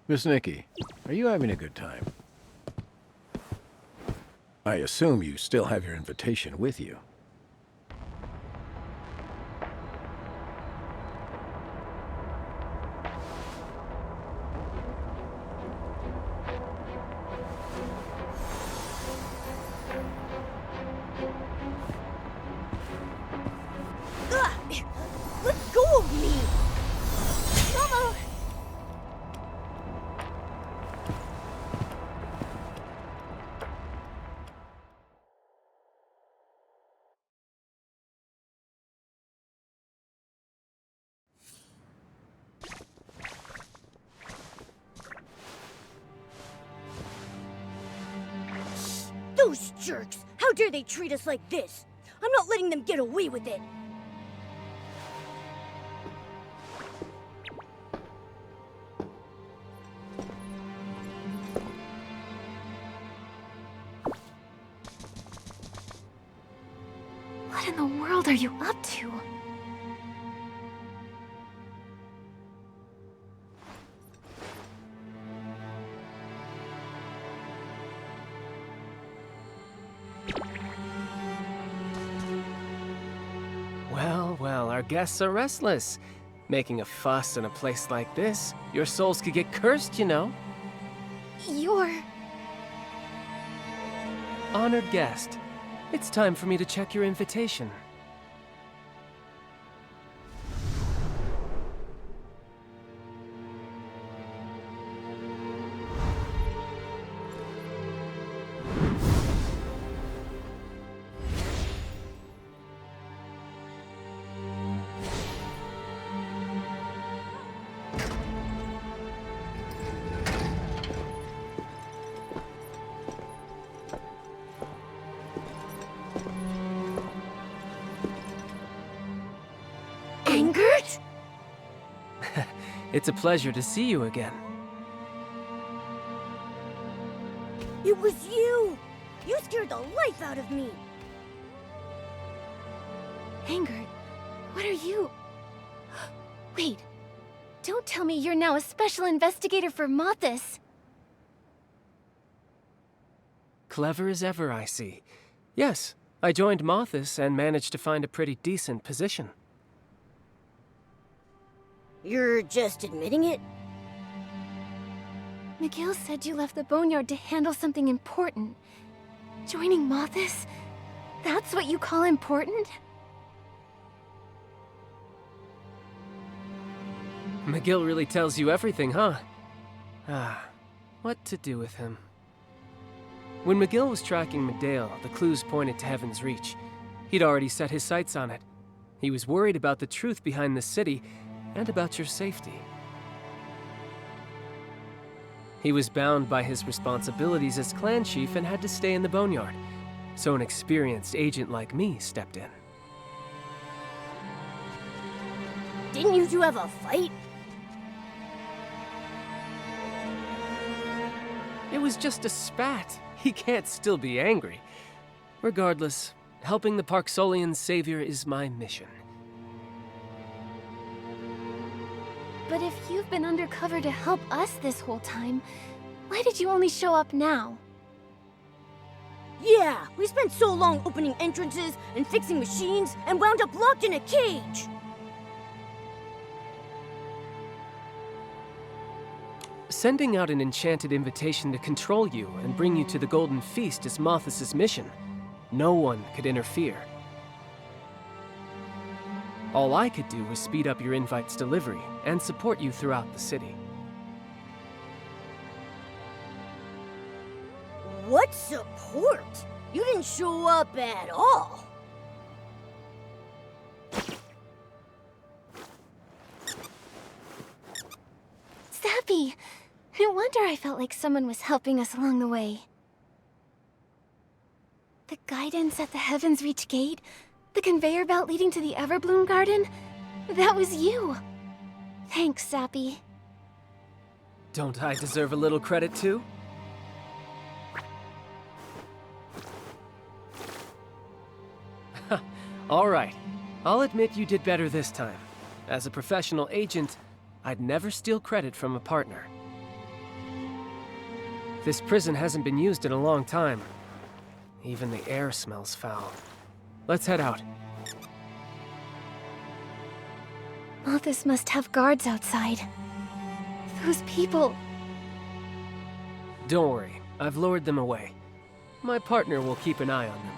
Miss Nikki, are you having a good time? I assume you still have your invitation with you. Let go of me! Mama! Those jerks! How dare they treat us like this? I'm not letting them get away with it! What in the world are you up to? Well, our guests are restless. Making a fuss in a place like this, your souls could get cursed, you know. You're... Honored guest, it's time for me to check your invitation. Angered? It's a pleasure to see you again. It was you! You scared the life out of me! Angered, what are you... Wait, don't tell me you're now a special investigator for Mothis. Clever as ever, I see. Yes, I joined Mothis and managed to find a pretty decent position. You're just admitting it? Miguel said you left the Boneyard to handle something important. Joining Mothis? That's what you call important? McGill really tells you everything, huh? What to do with him? When McGill was tracking Medale, the clues pointed to Heaven's Reach. He'd already set his sights on it. He was worried about the truth behind the city, and about your safety. He was bound by his responsibilities as clan chief and had to stay in the Boneyard, so an experienced agent like me stepped in. Didn't you two have a fight? It was just a spat. He can't still be angry. Regardless, helping the Parksolian savior is my mission. But if you've been undercover to help us this whole time, why did you only show up now? Yeah, we spent so long opening entrances and fixing machines and wound up locked in a cage! Sending out an enchanted invitation to control you and bring you to the Golden Feast is Mothis' mission. No one could interfere. All I could do was speed up your invite's delivery and support you throughout the city. What support? You didn't show up at all! Zappy! No wonder I felt like someone was helping us along the way. The guidance at the Heaven's Reach gate, the conveyor belt leading to the Everbloom Garden, that was you. Thanks, Sappy. Don't I deserve a little credit too? All right. I'll admit you did better this time. As a professional agent, I'd never steal credit from a partner. This prison hasn't been used in a long time. Even the air smells foul. Let's head out. Malthus must have guards outside. Those people... Don't worry, I've lured them away. My partner will keep an eye on them.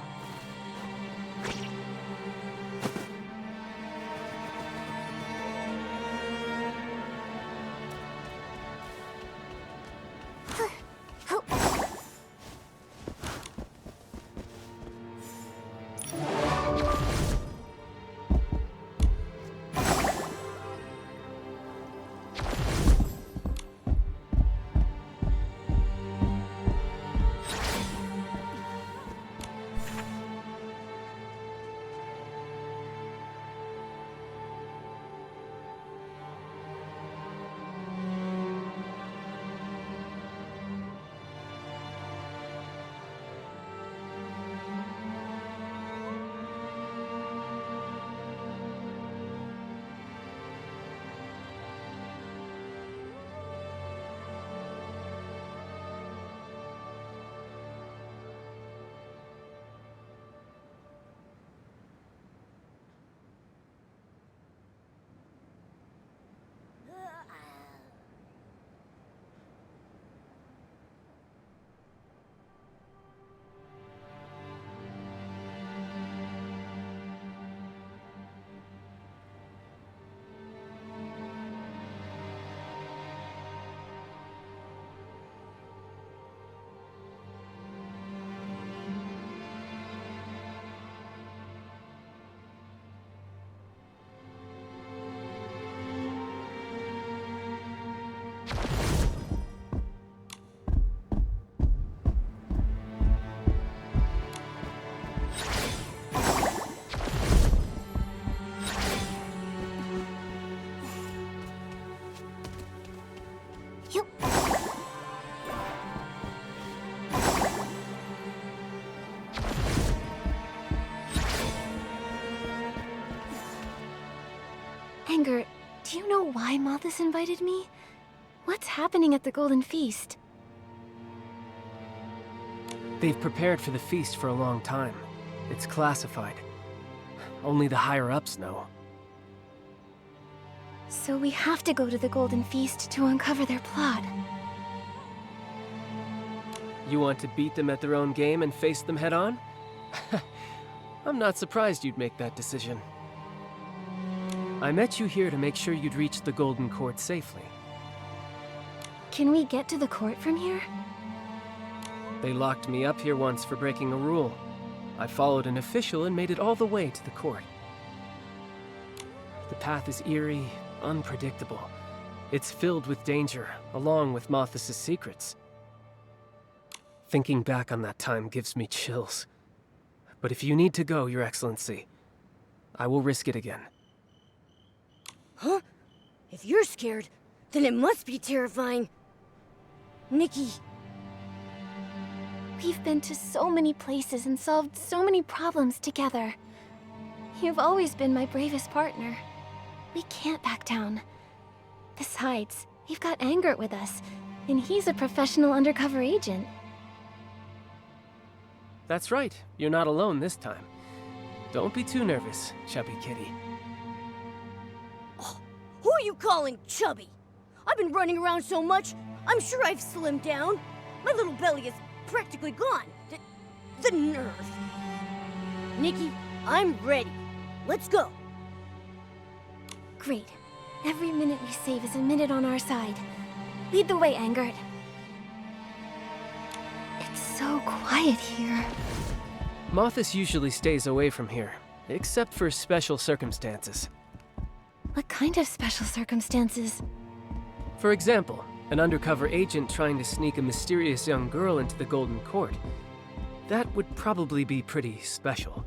Anger, do you know why Malthus invited me? What's happening at the Golden Feast? They've prepared for the feast for a long time. It's classified. Only the higher-ups know. So we have to go to the Golden Feast to uncover their plot. You want to beat them at their own game and face them head-on? I'm not surprised you'd make that decision. I met you here to make sure you'd reach the Golden Court safely. Can we get to the court from here? They locked me up here once for breaking a rule. I followed an official and made it all the way to the court. The path is eerie, unpredictable. It's filled with danger, along with Malthus' secrets. Thinking back on that time gives me chills. But if you need to go, Your Excellency, I will risk it again. Huh? If you're scared, then it must be terrifying. Nikki. We've been to so many places and solved so many problems together. You've always been my bravest partner. We can't back down. Besides, we've got Anger with us, and he's a professional undercover agent. That's right, you're not alone this time. Don't be too nervous, chubby kitty. Who are you calling chubby? I've been running around so much, I'm sure I've slimmed down. My little belly is practically gone. The nerve. Nikki, I'm ready. Let's go. Great. Every minute we save is a minute on our side. Lead the way, Angert. It's so quiet here. Malthus usually stays away from here, except for special circumstances. What kind of special circumstances? For example, An undercover agent trying to sneak a mysterious young girl into the Golden Court. That would probably be pretty special.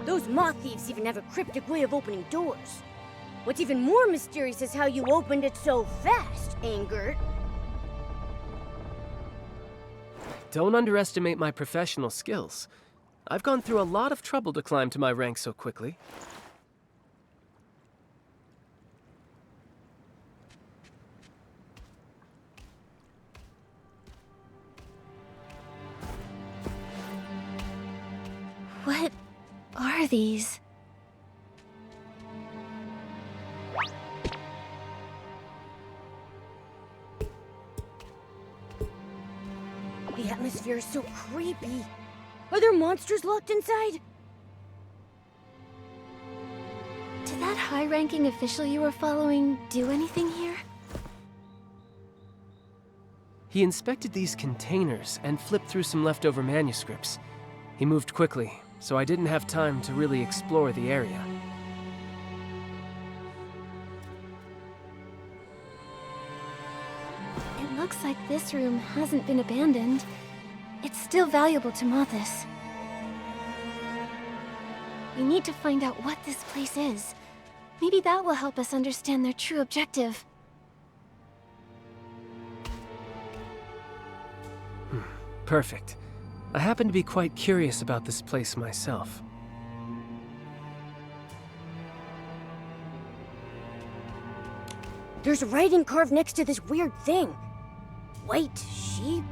Those moth thieves even have a cryptic way of opening doors. What's even more mysterious is how you opened it so fast, Angert. Don't underestimate my professional skills. I've gone through a lot of trouble to climb to my rank so quickly. What are these? The atmosphere is so creepy. Are there monsters locked inside? Did that high-ranking official you were following do anything here? He inspected these containers and flipped through some leftover manuscripts. He moved quickly, so I didn't have time to really explore the area. It looks like this room hasn't been abandoned. It's still valuable to Mothis. We need to find out what this place is. Maybe that will help us understand their true objective. Perfect. I happen to be quite curious about this place myself. There's writing carved next to this weird thing. White sheep?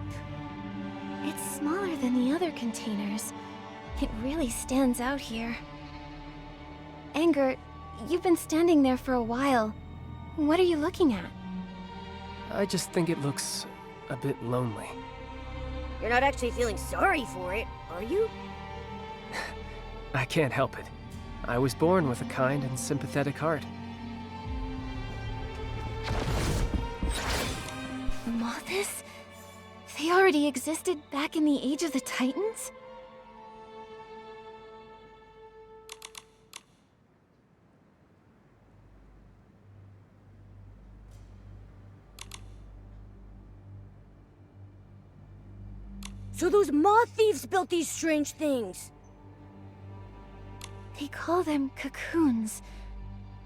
It's smaller than the other containers. It really stands out here. Angert, you've been standing there for a while. What are you looking at? I just think it looks a bit lonely. You're not actually feeling sorry for it, are you? I can't help it. I was born with a kind and sympathetic heart. Mothis? They already existed back in the Age of the Titans? So those moth thieves built these strange things. They call them cocoons.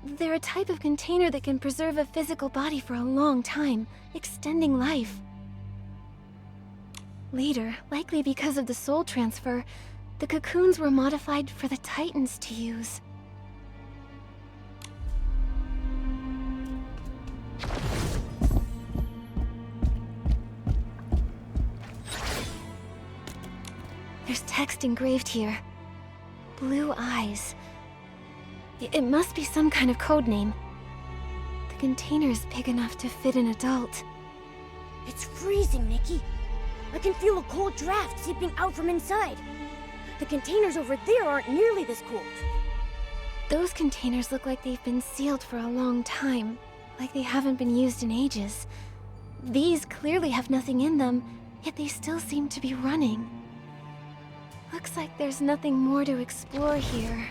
They're a type of container that can preserve a physical body for a long time, extending life. Later, likely because of the soul transfer, the cocoons were modified for the Titans to use. There's text engraved here. Blue eyes. It must be some kind of code name. The container is big enough to fit an adult. It's freezing, Nikki. I can feel a cold draft seeping out from inside. The containers over there aren't nearly this cold. Those containers look like they've been sealed for a long time, like they haven't been used in ages. These clearly have nothing in them, yet they still seem to be running. Looks like there's nothing more to explore here.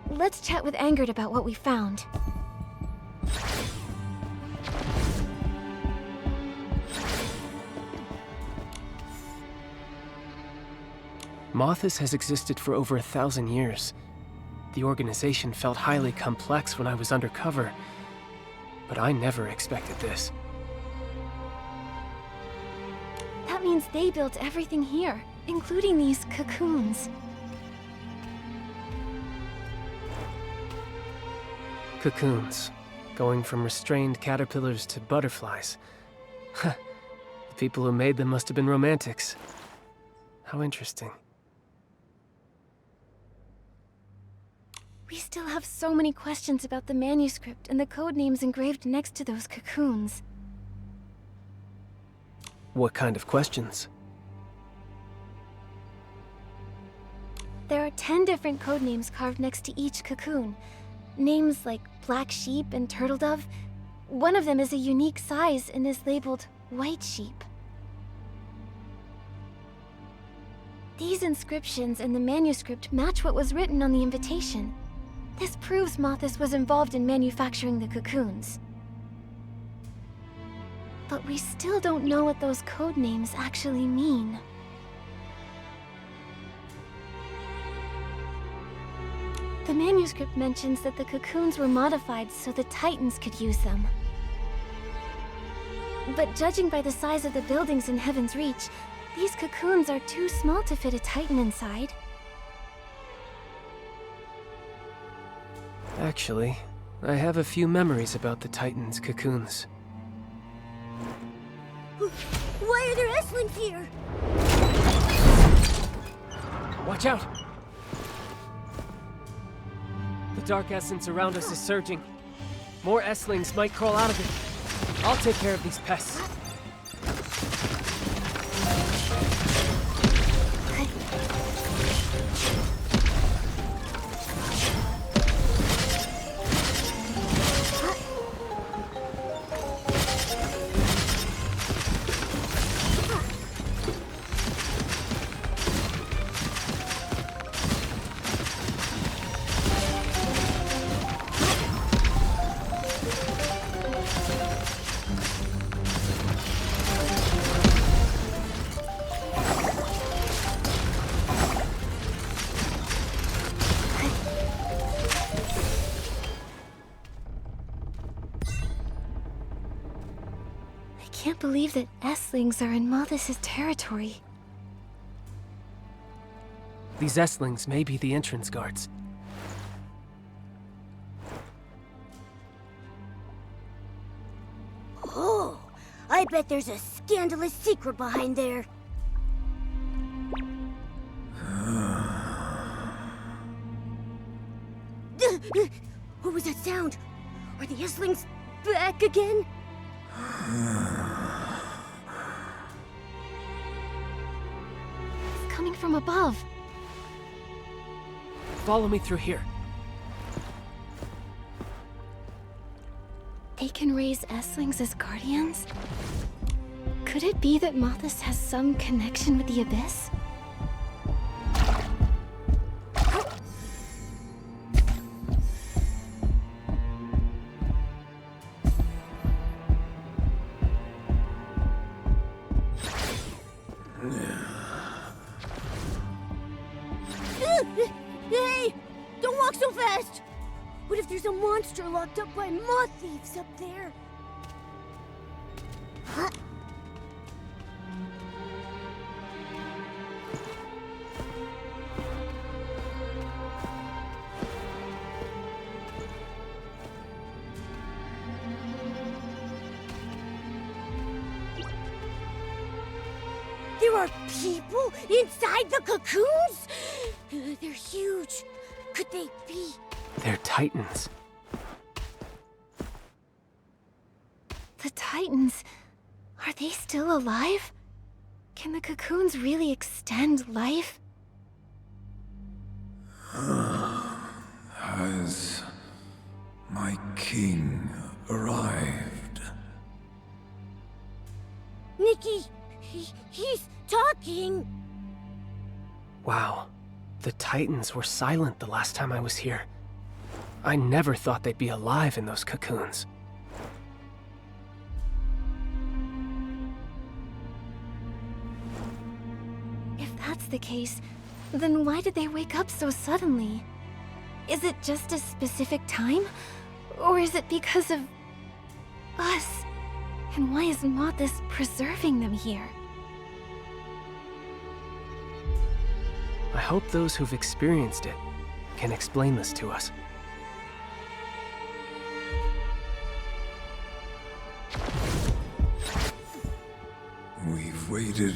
Let's chat with Angert about what we found. Mothis has existed for over 1,000 years. The organization felt highly complex when I was undercover, but I never expected this. That means they built everything here, including these cocoons. Cocoons, going from restrained caterpillars to butterflies. The people who made them must have been romantics. How interesting. We still have so many questions about the manuscript and the code names engraved next to those cocoons. What kind of questions? There are 10 different code names carved next to each cocoon. Names like Black Sheep and Turtle Dove. One of them is a unique size and is labeled White Sheep. These inscriptions in the manuscript match what was written on the invitation. This proves Mothis was involved in manufacturing the cocoons. But we still don't know what those code names actually mean. The manuscript mentions that the cocoons were modified so the Titans could use them. But judging by the size of the buildings in Heaven's Reach, these cocoons are too small to fit a Titan inside. Actually, I have a few memories about the Titans' cocoons. Why are there S-Lings here? Watch out! The dark essence around us is surging. More S-Lings might crawl out of it. I'll take care of these pests. I can't believe that S-Lings are in Mothis' territory. These S-Lings may be the entrance guards. Oh, I bet there's a scandalous secret behind there. What was that sound? Are the S-Lings back again? It's coming from above. Follow me through here. They can raise S-Lings as guardians? Could it be that Mothis has some connection with the Abyss? Hey! Don't walk so fast! What if there's a monster locked up by moth thieves up there? Huh? There are people inside the cocoons? They're huge. Could they be? They're Titans. The Titans... Are they still alive? Can the cocoons really extend life? Has my king arrived? Nikki, he's talking. Wow. The Titans were silent the last time I was here. I never thought they'd be alive in those cocoons. If that's the case, then why did they wake up so suddenly? Is it just a specific time? Or is it because of... us? And why is Mothis preserving them here? I hope those who've experienced it can explain this to us. We've waited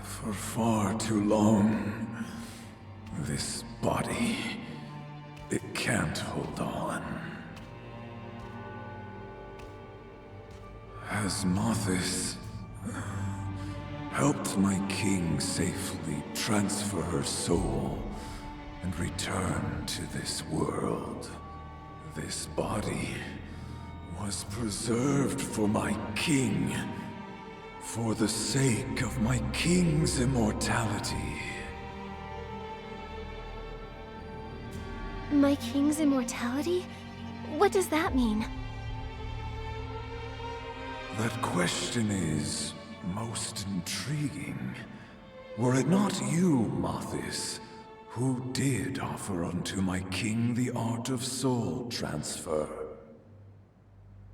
for far too long. This body, it can't hold on. Has Mothis helped my king safely transfer her soul and return to this world. This body was preserved for my king, for the sake of my king's immortality. My king's immortality? What does that mean? That question is most intriguing. Were it not you, Mothis, who did offer unto my king the art of soul transfer?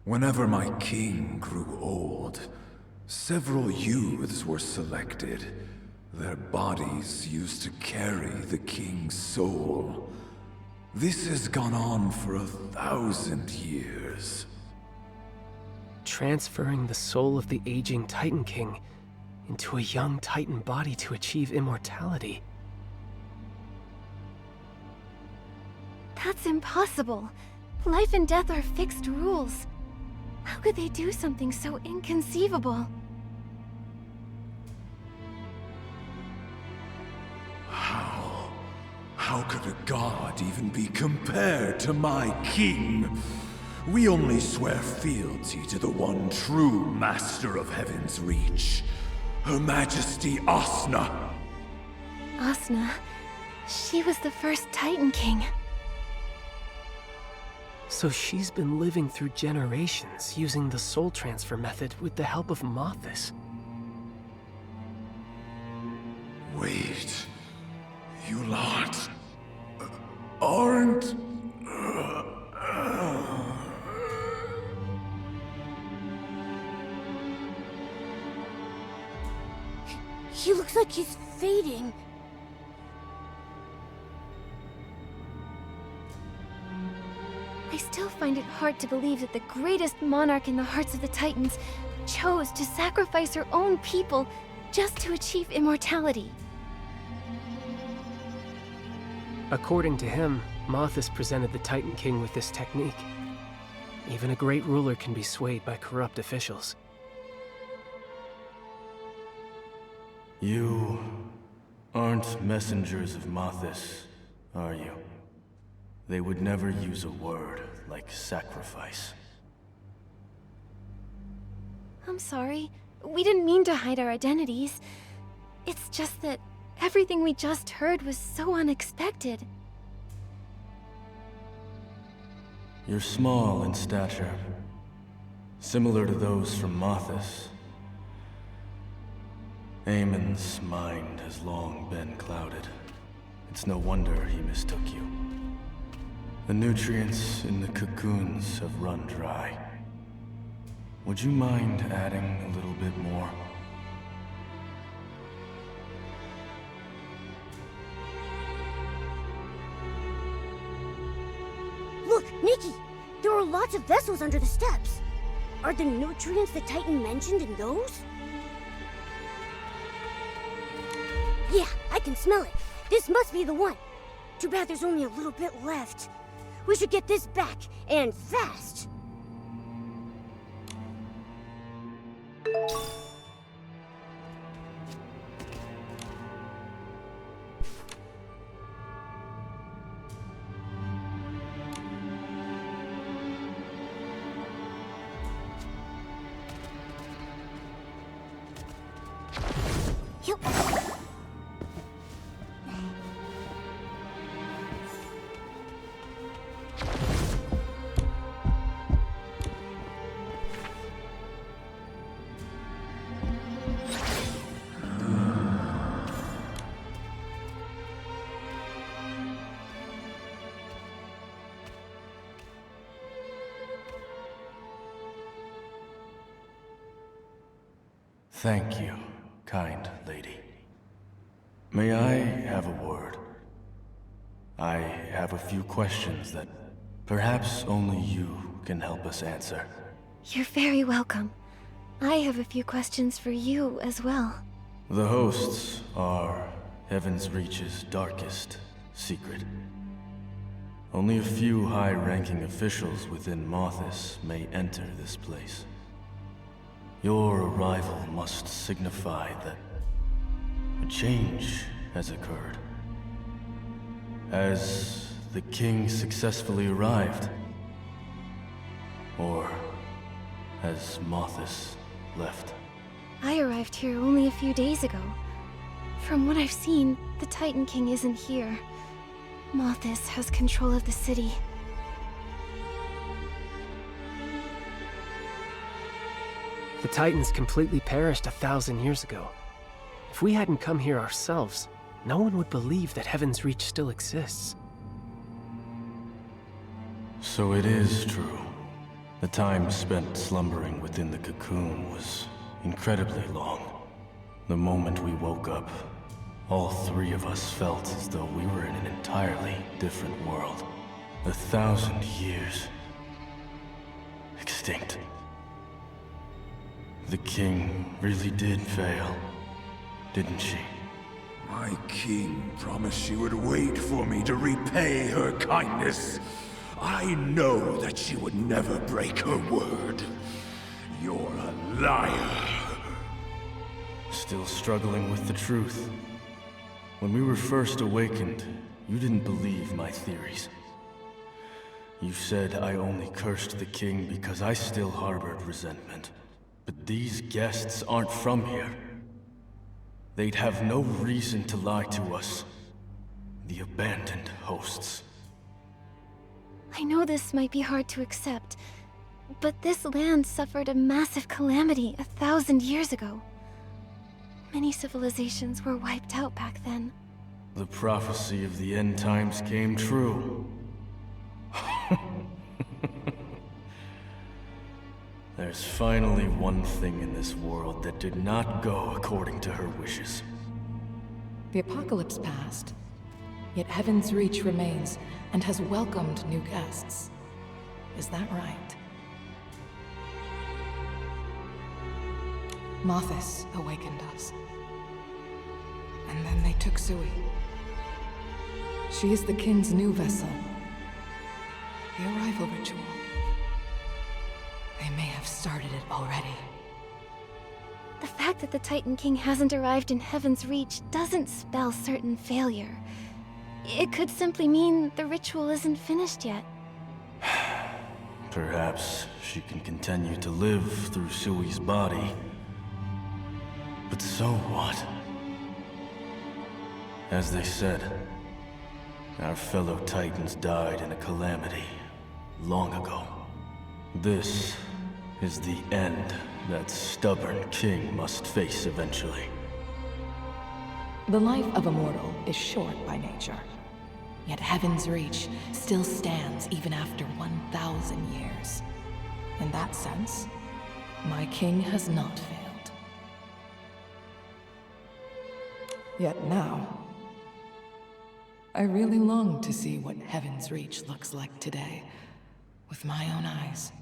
Whenever my king grew old, several youths were selected, their bodies used to carry the king's soul. This has gone on for 1,000 years. Transferring the soul of the aging Titan King into a young Titan body to achieve immortality. That's impossible. Life and death are fixed rules. How could they do something so inconceivable? How could a god even be compared to my king? We only swear fealty to the one true master of Heaven's Reach, Her Majesty Asna. Asna, she was the first Titan King. So she's been living through generations using the soul transfer method with the help of Mothis. Wait, you lot aren't... He looks like he's fading. I still find it hard to believe that the greatest monarch in the hearts of the Titans chose to sacrifice her own people just to achieve immortality. According to him, Mothis presented the Titan King with this technique. Even a great ruler can be swayed by corrupt officials. You aren't messengers of Mothis, are you? They would never use a word like sacrifice. I'm sorry. We didn't mean to hide our identities. It's just that everything we just heard was so unexpected. You're small in stature, similar to those from Mothis. Aemon's mind has long been clouded. It's no wonder he mistook you. The nutrients in the cocoons have run dry. Would you mind adding a little bit more? Look, Nikki! There are lots of vessels under the steps. Are the nutrients the Titan mentioned in those? Yeah, I can smell it. This must be the one. Too bad there's only a little bit left. We should get this back, and fast. Yup. Thank you, kind lady. May I have a word? I have a few questions that perhaps only you can help us answer. You're very welcome. I have a few questions for you as well. The hosts are Heaven's Reach's darkest secret. Only a few high-ranking officials within Mothis may enter this place. Your arrival must signify that a change has occurred. Has the king successfully arrived? Or has Mothis left? I arrived here only a few days ago. From what I've seen, the Titan King isn't here. Mothis has control of the city. The Titans completely perished 1,000 years ago. If we hadn't come here ourselves, no one would believe that Heaven's Reach still exists. So it is true. The time spent slumbering within the cocoon was incredibly long. The moment we woke up, all three of us felt as though we were in an entirely different world. 1,000 years. Extinct. The king really did fail, didn't she? My king promised she would wait for me to repay her kindness. I know that she would never break her word. You're a liar. Still struggling with the truth. When we were first awakened, you didn't believe my theories. You said I only cursed the king because I still harbored resentment. But these guests aren't from here. They'd have no reason to lie to us. The abandoned hosts. I know this might be hard to accept, but this land suffered a massive calamity 1,000 years ago. Many civilizations were wiped out back then. The prophecy of the end times came true. There's finally one thing in this world that did not go according to her wishes. The apocalypse passed, yet Heaven's Reach remains and has welcomed new guests. Is that right? Mothis awakened us. And then they took Sui. She is the king's new vessel. The arrival ritual. They may have started it already. The fact that the Titan King hasn't arrived in Heaven's Reach doesn't spell certain failure. It could simply mean the ritual isn't finished yet. Perhaps she can continue to live through Sui's body. But so what? As they said, our fellow Titans died in a calamity long ago. This is the end that stubborn king must face eventually. The life of a mortal is short by nature. Yet Heaven's Reach still stands even after 1,000 years. In that sense, my king has not failed. Yet now, I really long to see what Heaven's Reach looks like today, with my own eyes.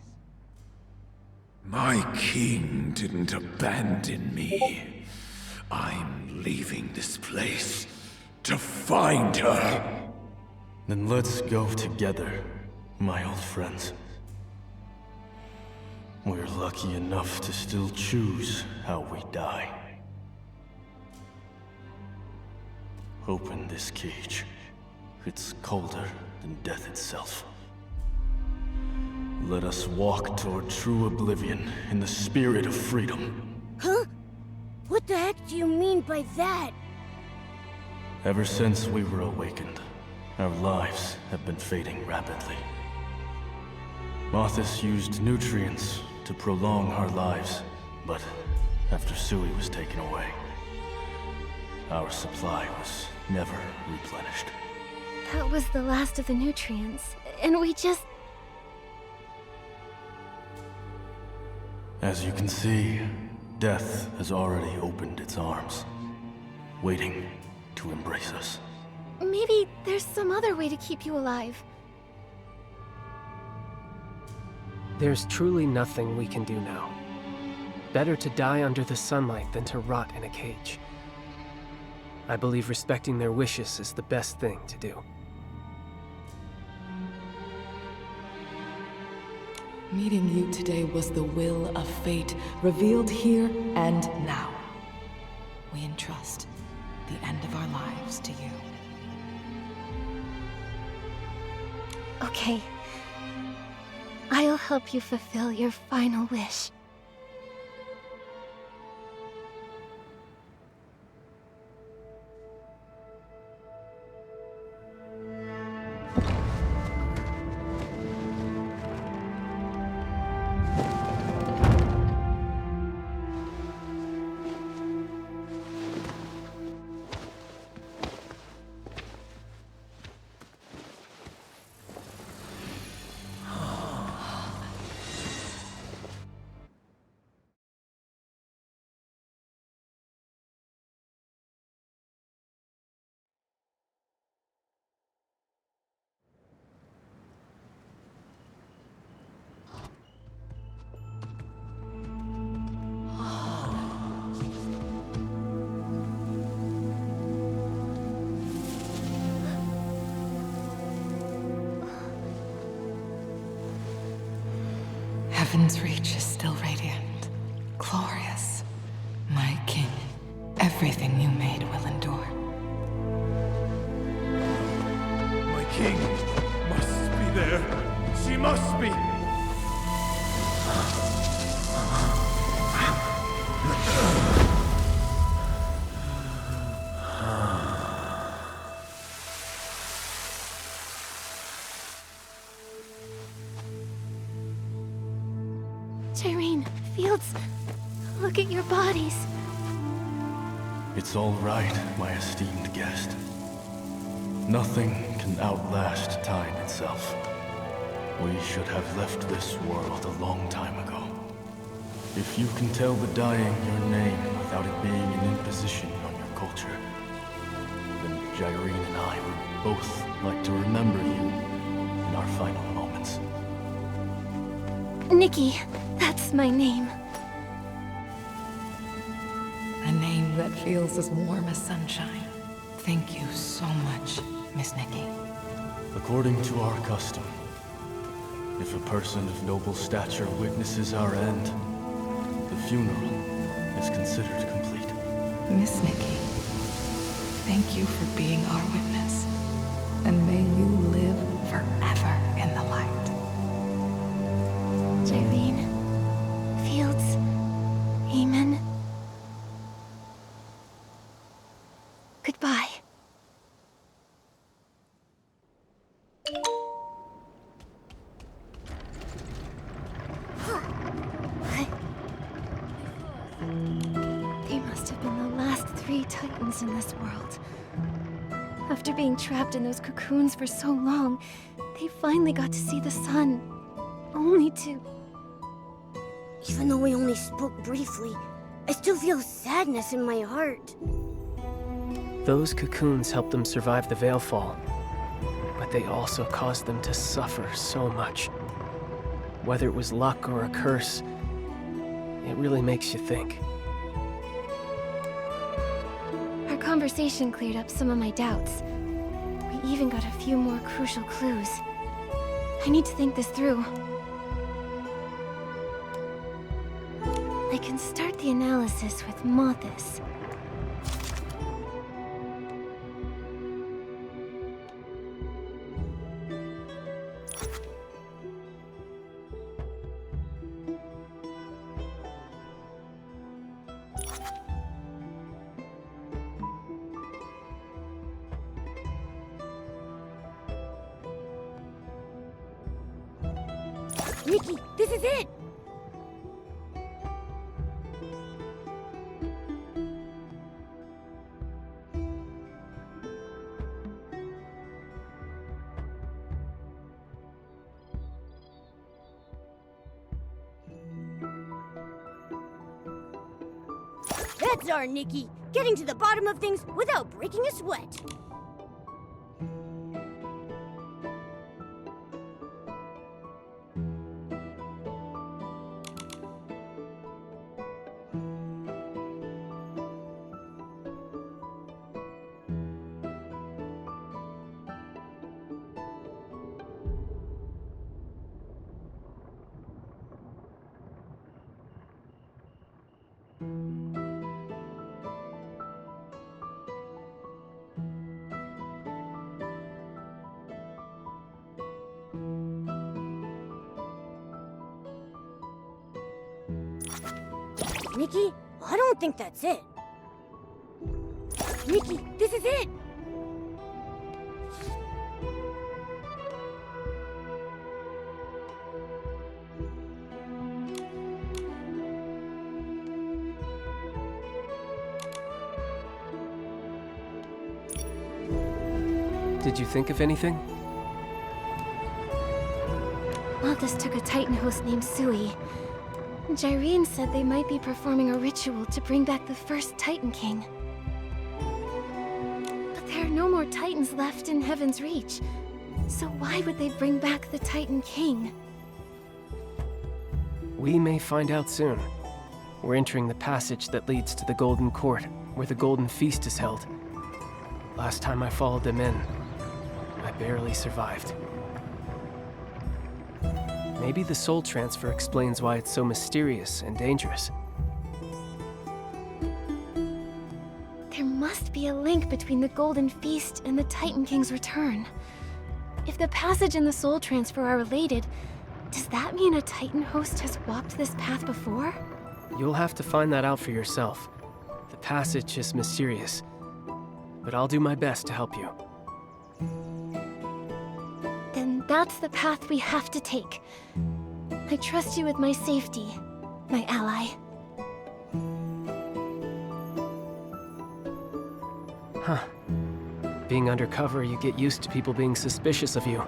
My king didn't abandon me. I'm leaving this place to find her. Then let's go together, my old friends. We're lucky enough to still choose how we die. Open this cage. It's colder than death itself. Let us walk toward true oblivion in the spirit of freedom. Huh? What the heck do you mean by that? Ever since we were awakened, our lives have been fading rapidly. Mothis used nutrients to prolong our lives, but after Sui was taken away, our supply was never replenished. That was the last of the nutrients, and we just... As you can see, death has already opened its arms, waiting to embrace us. Maybe there's some other way to keep you alive. There's truly nothing we can do now. Better to die under the sunlight than to rot in a cage. I believe respecting their wishes is the best thing to do. Meeting you today was the will of fate, revealed here and now. We entrust the end of our lives to you. Okay. I'll help you fulfill your final wish. Heaven's Reach is still radiant, glorious. My king, everything you made will endure. My king must be there. She must be. Irene, Fields, look at your bodies. It's all right, my esteemed guest. Nothing can outlast time itself. We should have left this world a long time ago. If you can tell the dying your name without it being an imposition on your culture, then Irene and I would both like to remember you in our final moments. Nikki, that's my name. A name that feels as warm as sunshine. Thank you so much, Miss Nikki. According to our custom, if a person of noble stature witnesses our end, the funeral is considered complete. Miss Nikki, thank you for being our witness. And may you live forever in the light. Irene, Fields, Amen. Goodbye. They must have been the last 3 Titans in this world. After being trapped in those cocoons for so long, they finally got to see the sun. Only to... Even though we only spoke briefly, I still feel sadness in my heart. Those cocoons helped them survive the Veilfall, but they also caused them to suffer so much. Whether it was luck or a curse, it really makes you think. Our conversation cleared up some of my doubts. We even got a few more crucial clues. I need to think this through. I can start the analysis with Mothis. Nikki, this is it! That's our Nikki, getting to the bottom of things without breaking a sweat. Nikki, I don't think that's it. Nikki, this is it! Did you think of anything? Malthus took a Titan host named Sui. Gyrene said they might be performing a ritual to bring back the first Titan King. But there are no more Titans left in Heaven's Reach. So why would they bring back the Titan King? We may find out soon. We're entering the passage that leads to the Golden Court, where the Golden Feast is held. Last time I followed them in, I barely survived. Maybe the soul transfer explains why it's so mysterious and dangerous. There must be a link between the Golden Feast and the Titan King's return. If the passage and the soul transfer are related, does that mean a Titan host has walked this path before? You'll have to find that out for yourself. The passage is mysterious, but I'll do my best to help you. Then that's the path we have to take. I trust you with my safety, my ally. Huh. Being undercover, you get used to people being suspicious of you.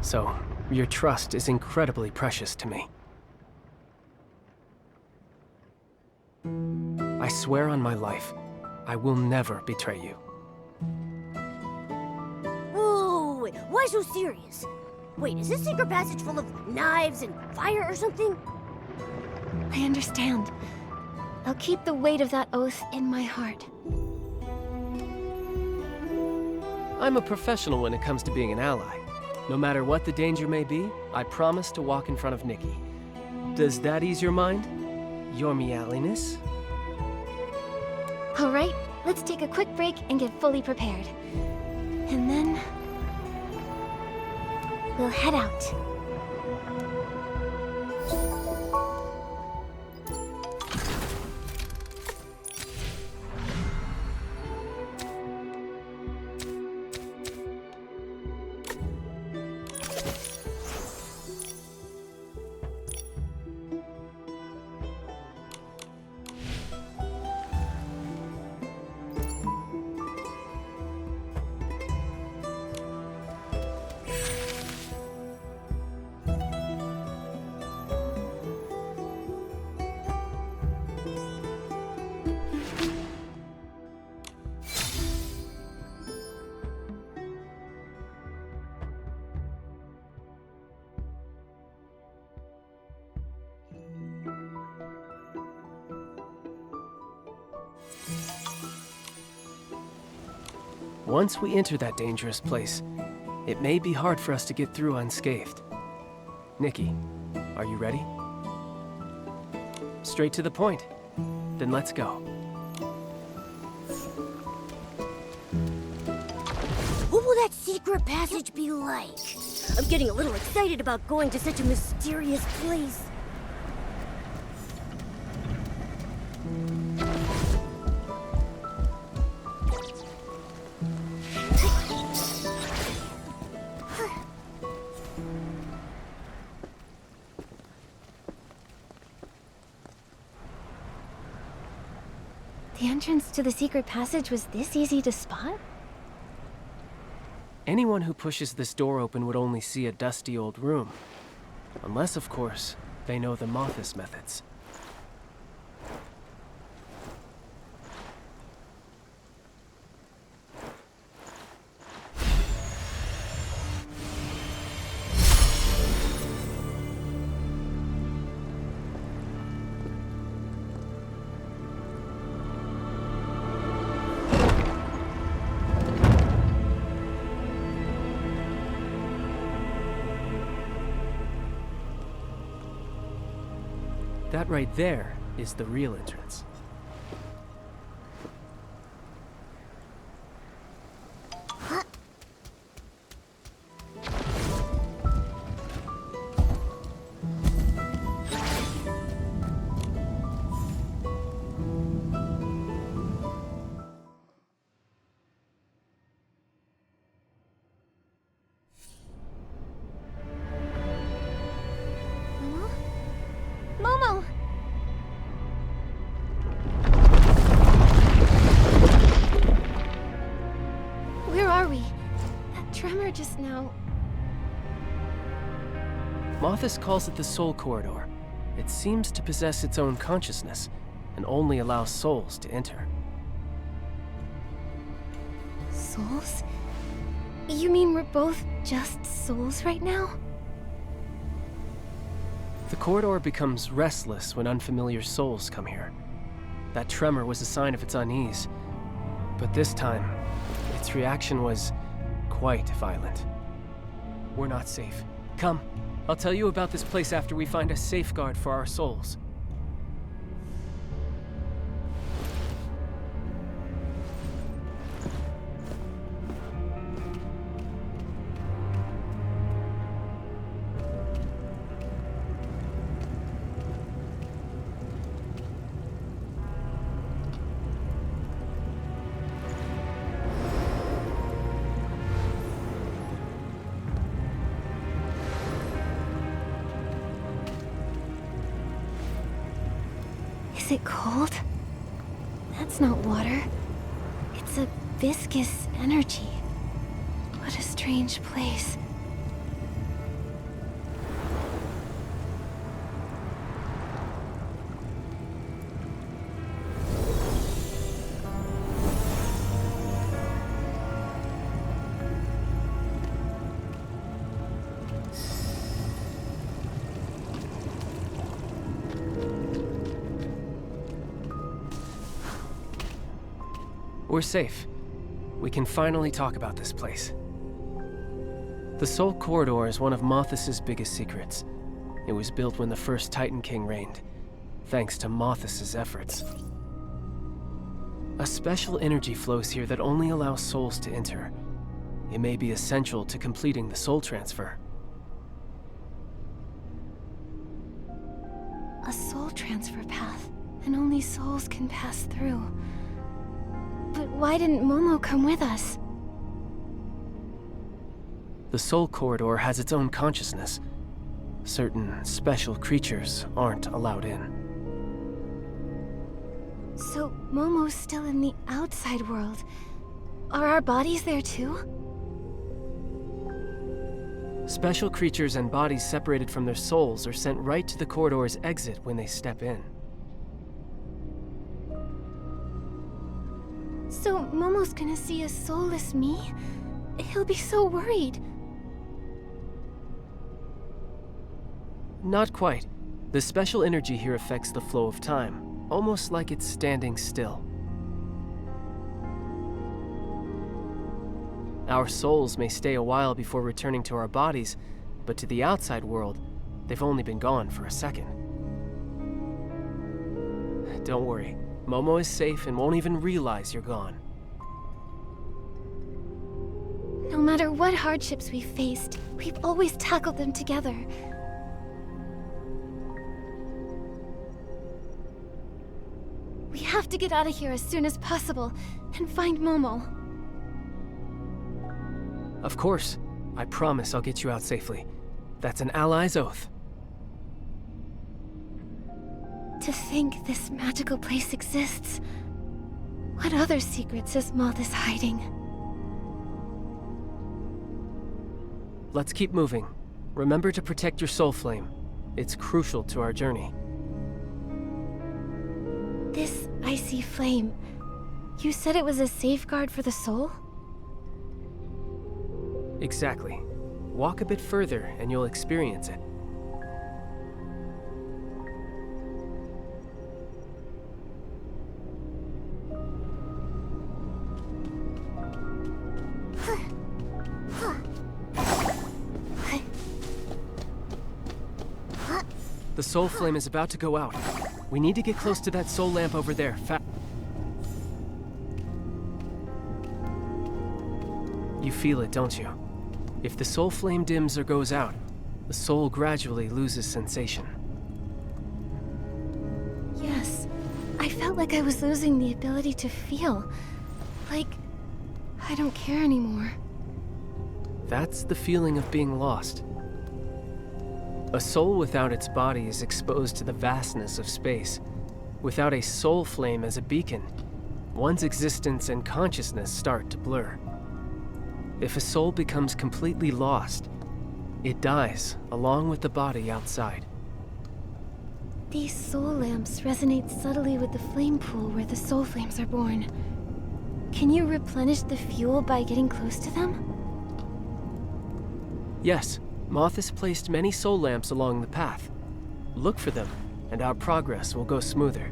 So, your trust is incredibly precious to me. I swear on my life, I will never betray you. Whoa, wait, why so serious? Wait, is this secret passage full of knives and fire or something? I understand. I'll keep the weight of that oath in my heart. I'm a professional when it comes to being an ally. No matter what the danger may be, I promise to walk in front of Nikki. Does that ease your mind? Your meowliness? All right, let's take a quick break and get fully prepared. And then... we'll head out. Once we enter that dangerous place, it may be hard for us to get through unscathed. Nikki, are you ready? Straight to the point. Then let's go. What will that secret passage be like? I'm getting a little excited about going to such a mysterious place. The entrance to the secret passage was this easy to spot? Anyone who pushes this door open would only see a dusty old room. Unless, of course, they know the Malthus methods. That right there is the real entrance. now. Mothis calls it the Soul Corridor. It seems to possess its own consciousness, and only allows souls to enter. Souls? You mean we're both just souls right now? The corridor becomes restless when unfamiliar souls come here. That tremor was a sign of its unease, but this time, its reaction was quite violent. We're not safe. Come, I'll tell you about this place after we find a safeguard for our souls. Is it cold? That's not water. It's a viscous energy. What a strange place. We're safe. We can finally talk about this place. The Soul Corridor is one of Mothis's biggest secrets. It was built when the first Titan King reigned, thanks to Mothis's efforts. A special energy flows here that only allows souls to enter. It may be essential to completing the soul transfer. A soul transfer path, and only souls can pass through. But why didn't Momo come with us? The Soul Corridor has its own consciousness. Certain special creatures aren't allowed in. So Momo's still in the outside world. Are our bodies there too? Special creatures and bodies separated from their souls are sent right to the corridor's exit when they step in. So Momo's gonna see a soulless me? He'll be so worried. Not quite. The special energy here affects the flow of time, almost like it's standing still. Our souls may stay a while before returning to our bodies, but to the outside world, they've only been gone for a second. Don't worry. Momo is safe and won't even realize you're gone. No matter what hardships we've faced, we've always tackled them together. We have to get out of here as soon as possible and find Momo. Of course. I promise I'll get you out safely. That's an ally's oath. To think this magical place exists. What other secrets is Mothis hiding? Let's keep moving. Remember to protect your soul flame. It's crucial to our journey. This icy flame. You said it was a safeguard for the soul? Exactly. Walk a bit further and you'll experience it. The soul flame is about to go out. We need to get close to that soul lamp over there. You feel it, don't you? If the soul flame dims or goes out, the soul gradually loses sensation. Yes. I felt like I was losing the ability to feel. Like, I don't care anymore. That's the feeling of being lost. A soul without its body is exposed to the vastness of space. Without a soul flame as a beacon, one's existence and consciousness start to blur. If a soul becomes completely lost, it dies along with the body outside. These soul lamps resonate subtly with the flame pool where the soul flames are born. Can you replenish the fuel by getting close to them? Yes, Moth has placed many soul lamps along the path. Look for them, and our progress will go smoother.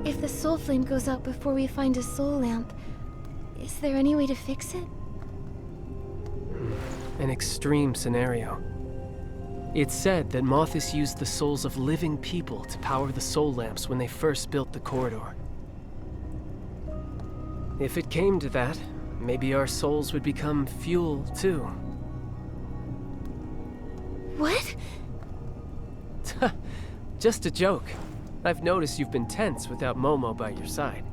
If the soul flame goes out before we find a soul lamp, is there any way to fix it? An extreme scenario. It's said that Mothis used the souls of living people to power the soul lamps when they first built the corridor. If it came to that, maybe our souls would become fuel too. What? Just a joke. I've noticed you've been tense without Momo by your side.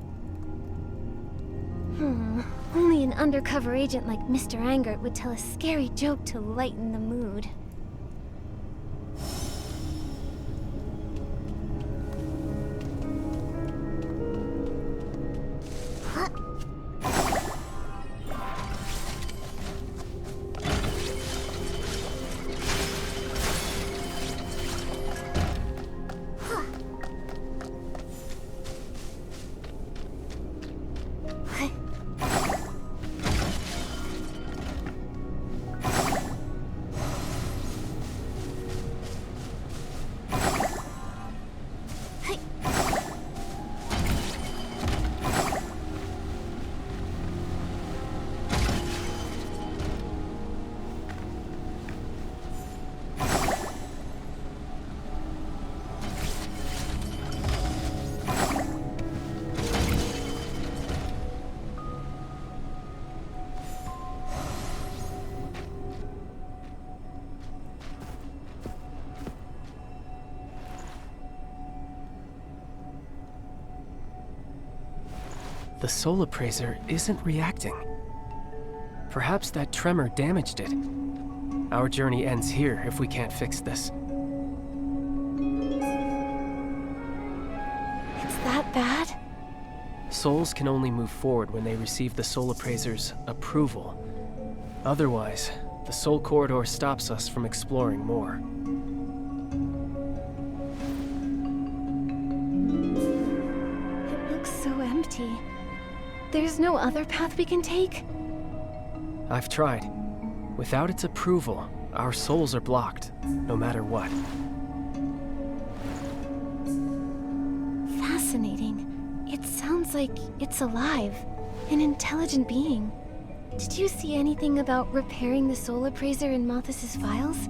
Only an undercover agent like Mr. Angert would tell a scary joke to lighten the mood. The soul appraiser isn't reacting. Perhaps that tremor damaged it. Our journey ends here if we can't fix this. It's that bad? Souls can only move forward when they receive the soul appraiser's approval. Otherwise, the soul corridor stops us from exploring more. It looks so empty. There's no other path we can take? I've tried. Without its approval, our souls are blocked, no matter what. Fascinating. It sounds like it's alive, an intelligent being. Did you see anything about repairing the soul appraiser in Mothis's files?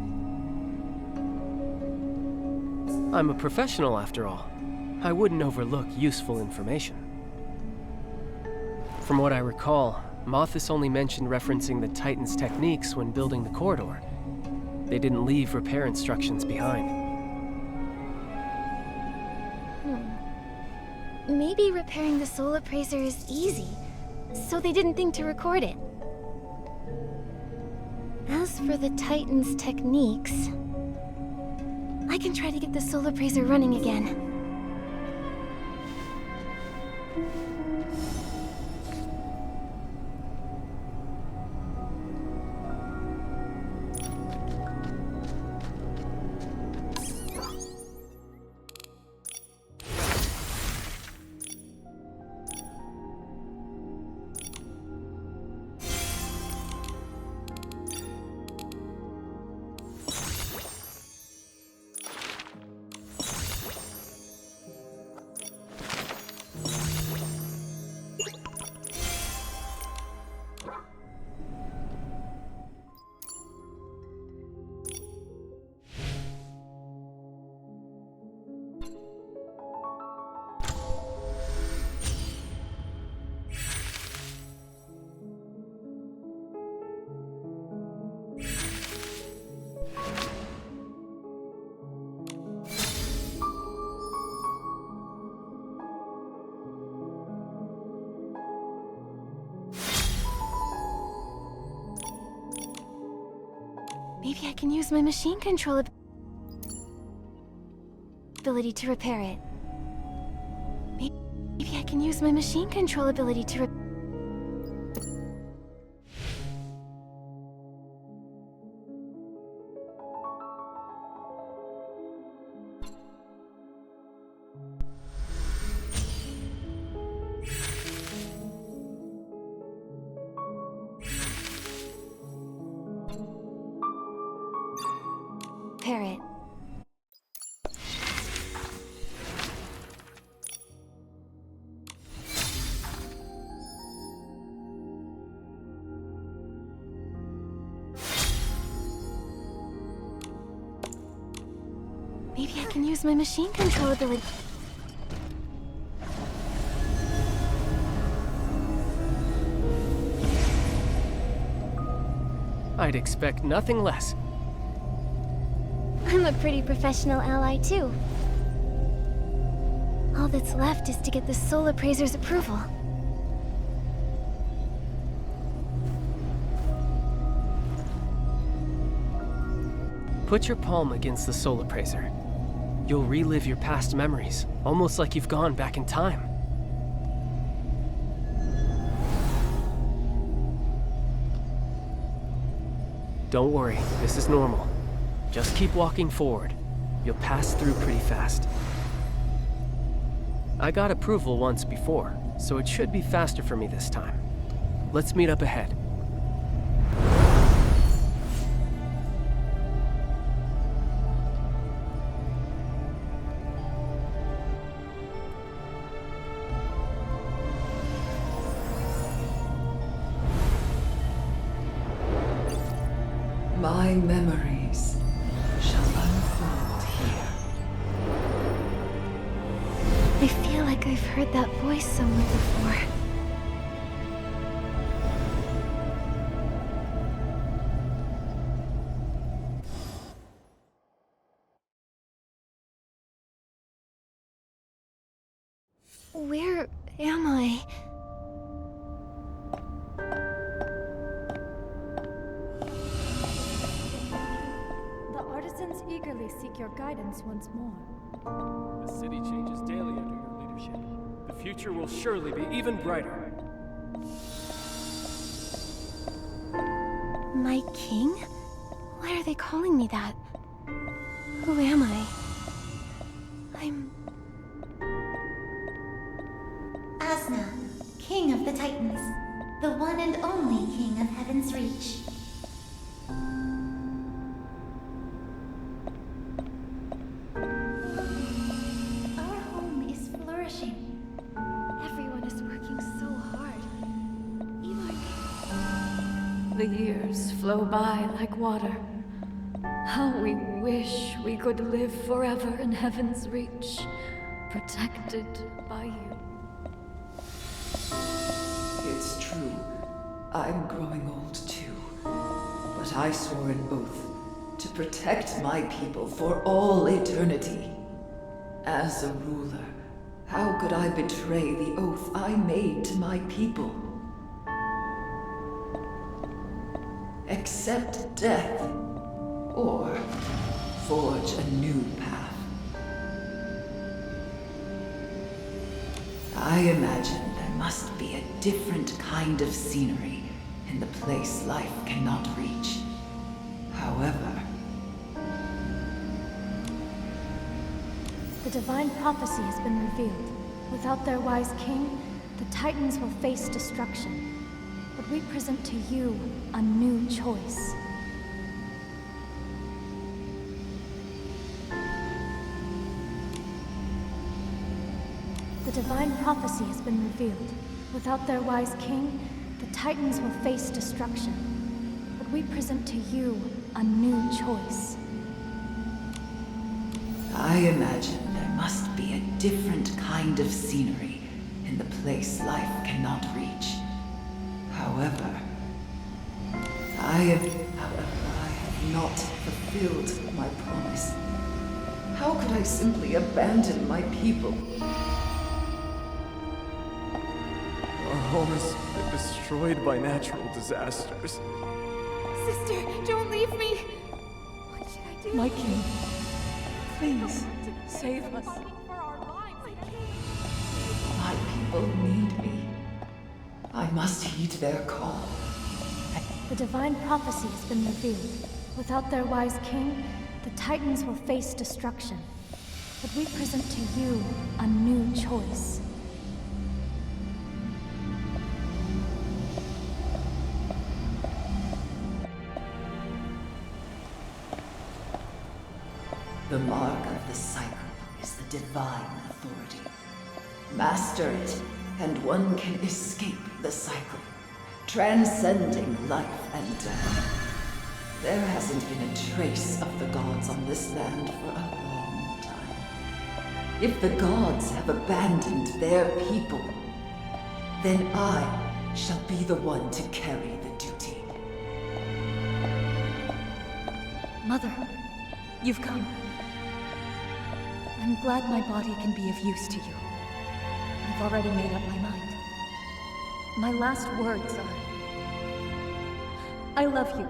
I'm a professional after all. I wouldn't overlook useful information. From what I recall, Mothis only mentioned referencing the Titan's techniques when building the corridor. They didn't leave repair instructions behind. Maybe repairing the soul appraiser is easy, so they didn't think to record it. As for the Titan's techniques, I can try to get the soul appraiser running again. Maybe I can use my machine control ability to repair it. Maybe I can use my machine control ability to repair it. Maybe I can use my machine control ability. I'd expect nothing less. I'm a pretty professional ally, too. All that's left is to get the Soul Appraiser's approval. Put your palm against the Soul Appraiser. You'll relive your past memories, almost like you've gone back in time. Don't worry, this is normal. Just keep walking forward. You'll pass through pretty fast. I got approval once before, so it should be faster for me this time. Let's meet up ahead. My memories shall unfold here. I feel like I've heard that voice somewhere before. Where am I? The artisans eagerly seek your guidance once more. The city changes daily under your leadership. The future will surely be even brighter. My king? Why are they calling me that? Who am I? I'm... Asna, King of the Titans, the one and only King of Heaven's Reach. Our home is flourishing. Everyone is working so hard. Even... The years flow by like water. How we wish we could live forever in Heaven's Reach, protected by you. It's true. I'm growing old too. But I swore an oath to protect my people for all eternity. As a ruler, how could I betray the oath I made to my people? Accept death, or forge a new path. I imagine there must be a different kind of scenery in the place life cannot reach. However, The divine prophecy has been revealed. Without their wise king, the Titans will face destruction. But we present to you a new choice. The divine prophecy has been revealed. Without their wise king, the Titans will face destruction. But we present to you a new choice. I imagine there must be a different kind of scenery in the place life cannot reach. However, I have not fulfilled my promise. How could I simply abandon my people? Our home has been destroyed by natural disasters. Sister, don't leave me! What should I do? My king, please, save us. My people need me. I must heed their call. The divine prophecy has been revealed. Without their wise king, the Titans will face destruction. But we present to you a new choice. The mark of the cycle is the divine authority. Master it, and one can escape the cycle, transcending life and death. There hasn't been a trace of the gods on this land for a long time. If the gods have abandoned their people, then I shall be the one to carry the duty. Mother, you've come. I'm glad my body can be of use to you. I've already made up my mind. My last words are... I love you.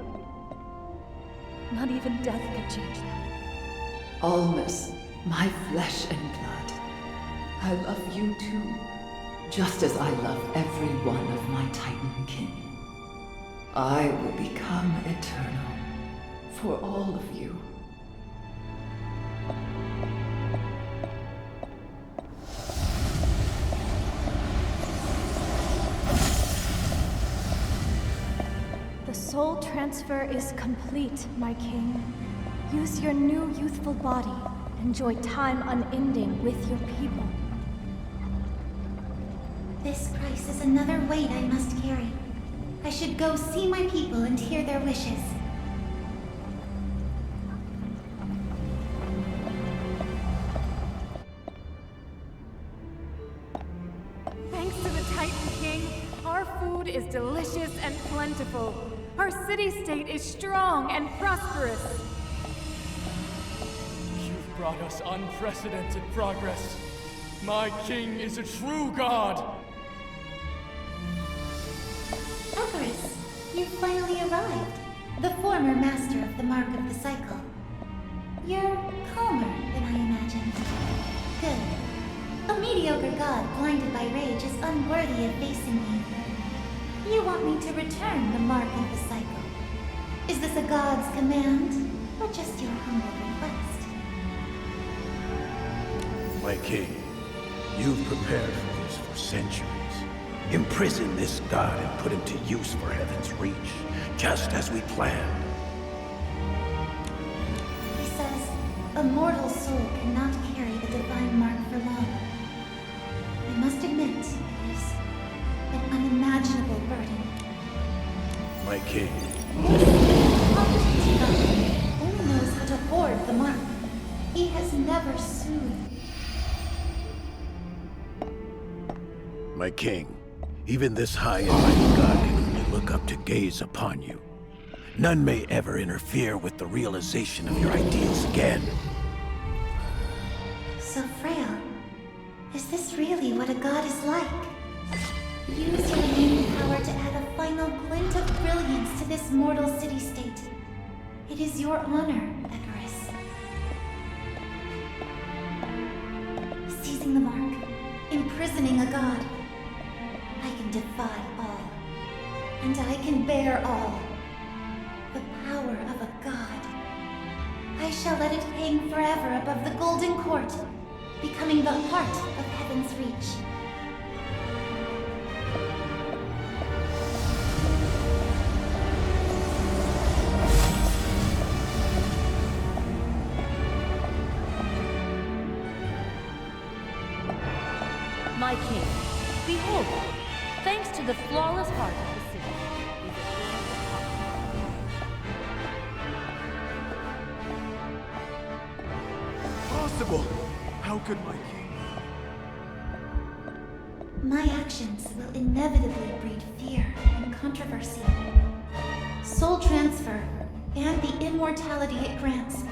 Not even death can change that. Almas, my flesh and blood. I love you too, just as I love every one of my Titan kin. I will become eternal for all of you. The soul transfer is complete, my king. Use your new youthful body. Enjoy time unending with your people. This price is another weight I must carry. I should go see my people and hear their wishes. Thanks to the Titan King, our food is delicious and plentiful. Our city-state is strong and prosperous. You've brought us unprecedented progress. My king is a true god! Icarus, you finally arrived. The former master of the Mark of the Cycle. You're calmer than I imagined. Good. A mediocre god blinded by rage is unworthy of facing me. You want me to return the Mark of the Cycle. Is this a god's command, or just your humble request? My king, you've prepared for this for centuries. Imprison this god and put him to use for Heaven's Reach, just as we planned. He says, a mortal soul cannot carry the divine mark for long. I must admit, it is an unimaginable burden. My king. Competent god only knows how to hoard the mark. He has never soothed. My king, even this high and mighty god can only look up to gaze upon you. None may ever interfere with the realization of your ideals again. So frail. Is this really what a god is like? Use your remaining power to add a final glint of brilliance to this mortal city-state. It is your honor, Icarus. Seizing the mark, imprisoning a god. I can defy all, and I can bear all. The power of a god. I shall let it hang forever above the Golden Court, becoming the heart of Heaven's Reach. My king, behold, thanks to the flawless heart of the city. Possible! How could my king... My actions will inevitably breed fear and controversy. Soul transfer, and the immortality it grants,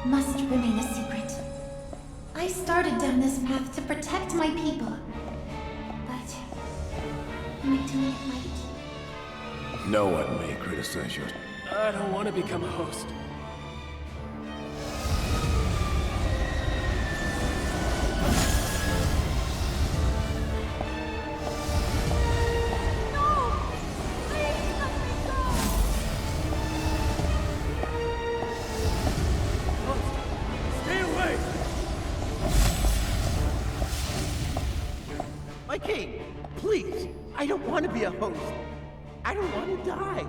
must remain a secret. I started down this path to protect my people. But... am I doing it right? No one may criticize your... I don't want to become a host. Stay away! My king, please, I don't want to be a host. I don't want to die.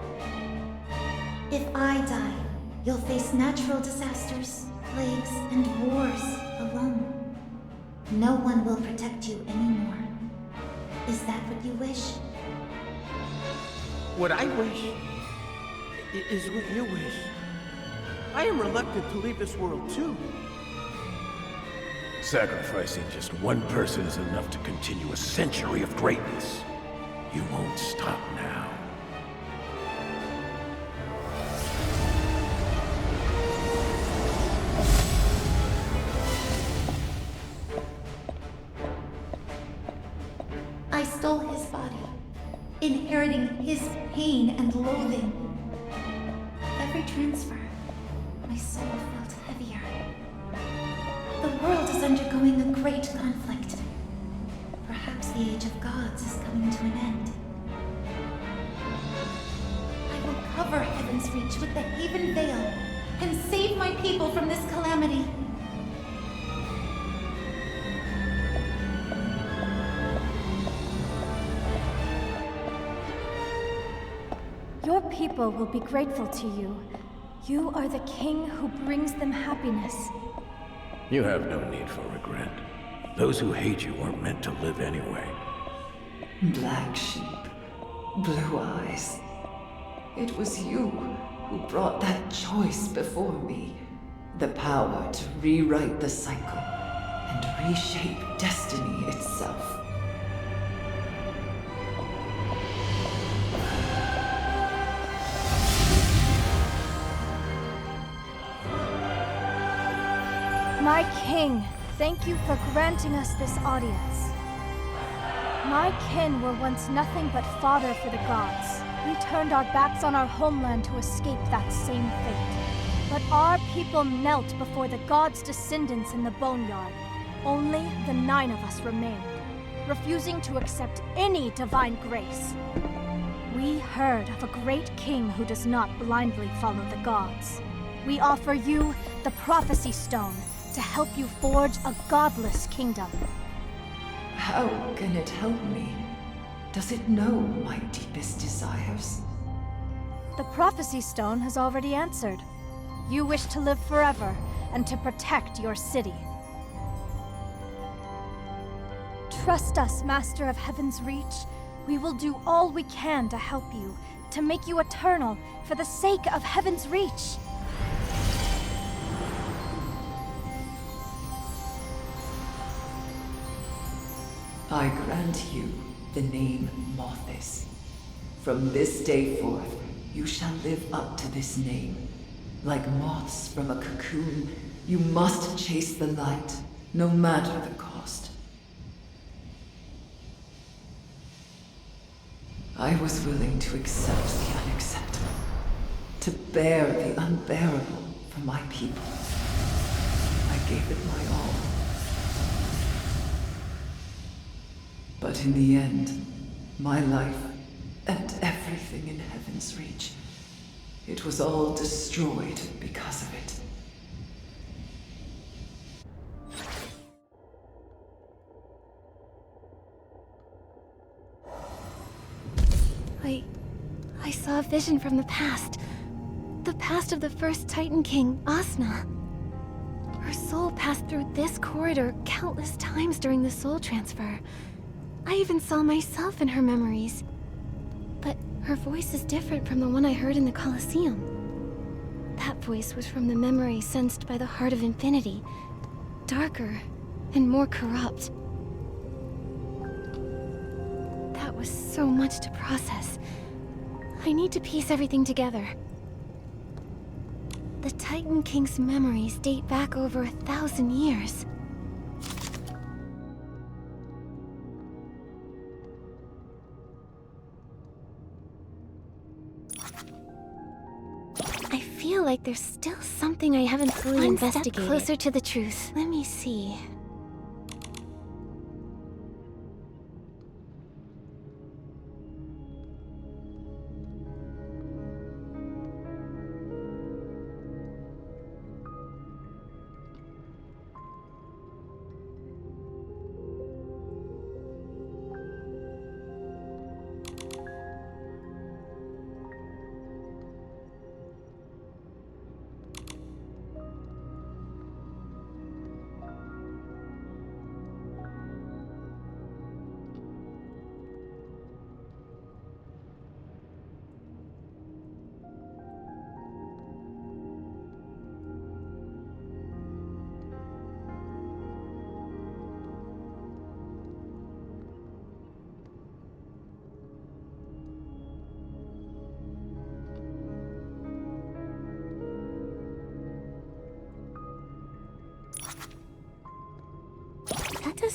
If I die, you'll face natural disasters, plagues, and wars alone. No one will protect you anymore. Is that what you wish? What I wish is what you wish. I am reluctant to leave this world too. Sacrificing just one person is enough to continue a century of greatness. You won't stop now. I stole his body, inheriting his pain and loathing. Every transfer, my soul felt heavier. The world is undergoing a great conflict. Perhaps the Age of Gods is coming to an end. I will cover Heaven's Reach with the Haven Veil and save my people from this calamity. Your people will be grateful to you. You are the king who brings them happiness. You have no need for regret. Those who hate you weren't meant to live anyway. Black sheep, blue eyes. It was you who brought that choice before me. The power to rewrite the cycle and reshape destiny itself. My king, thank you for granting us this audience. My kin were once nothing but fodder for the gods. We turned our backs on our homeland to escape that same fate. But our people knelt before the gods' descendants in the boneyard. Only the 9 of us remained, refusing to accept any divine grace. We heard of a great king who does not blindly follow the gods. We offer you the Prophecy Stone to help you forge a godless kingdom. How can it help me? Does it know my deepest desires? The Prophecy Stone has already answered. You wish to live forever and to protect your city. Trust us, Master of Heaven's Reach. We will do all we can to help you, to make you eternal for the sake of Heaven's Reach. I grant you the name Mothis. From this day forth, you shall live up to this name. Like moths from a cocoon, you must chase the light, no matter the cost. I was willing to accept the unacceptable, to bear the unbearable for my people. I gave it my all. But in the end, my life and everything in Heaven's Reach, it was all destroyed because of it. I saw a vision from the past. The past of the first Titan King, Asna. Her soul passed through this corridor countless times during the soul transfer. I even saw myself in her memories. But her voice is different from the one I heard in the Colosseum. That voice was from the memory sensed by the Heart of Infinity. Darker and more corrupt. That was so much to process. I need to piece everything together. The Titan King's memories date back over 1,000 years. I feel like there's still something I haven't fully investigated. One step closer to the truth. Let me see.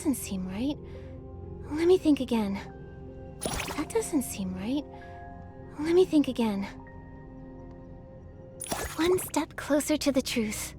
doesn't seem right. Let me think again. That doesn't seem right. Let me think again. One step closer to the truth.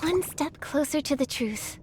One step closer to the truth.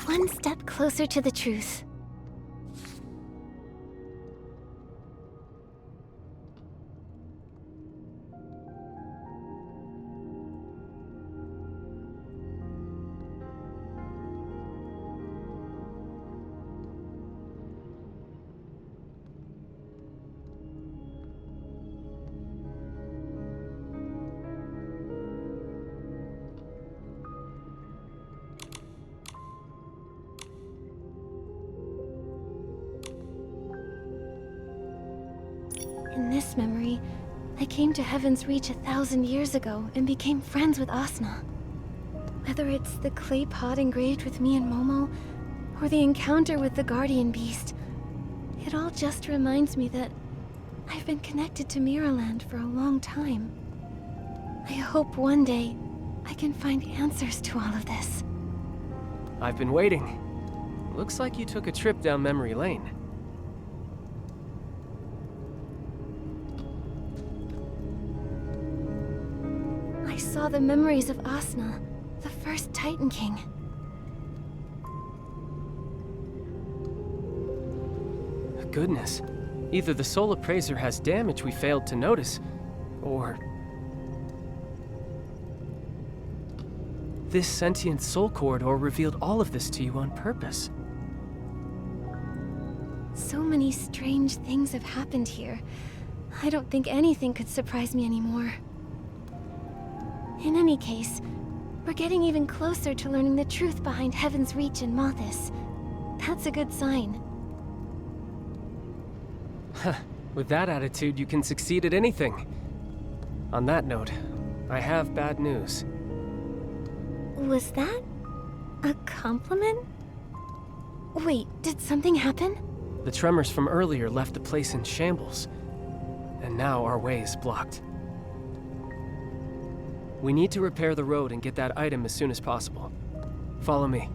One step closer to the truth. In this memory, I came to Heaven's Reach 1,000 years ago and became friends with Asna. Whether it's the clay pot engraved with me and Momo, or the encounter with the guardian beast, it all just reminds me that I've been connected to Mirrorland for a long time. I hope one day I can find answers to all of this. I've been waiting. Looks like you took a trip down memory lane. I saw the memories of Asna, the first Titan King. Goodness. Either the Soul Appraiser has damage we failed to notice, or... this sentient soul corridor revealed all of this to you on purpose. So many strange things have happened here. I don't think anything could surprise me anymore. In any case, we're getting even closer to learning the truth behind Heaven's Reach and Mothis. That's a good sign. With that attitude, you can succeed at anything. On that note, I have bad news. Was that a compliment? Wait, did something happen? The tremors from earlier left the place in shambles, and now our way is blocked. We need to repair the road and get that item as soon as possible. Follow me.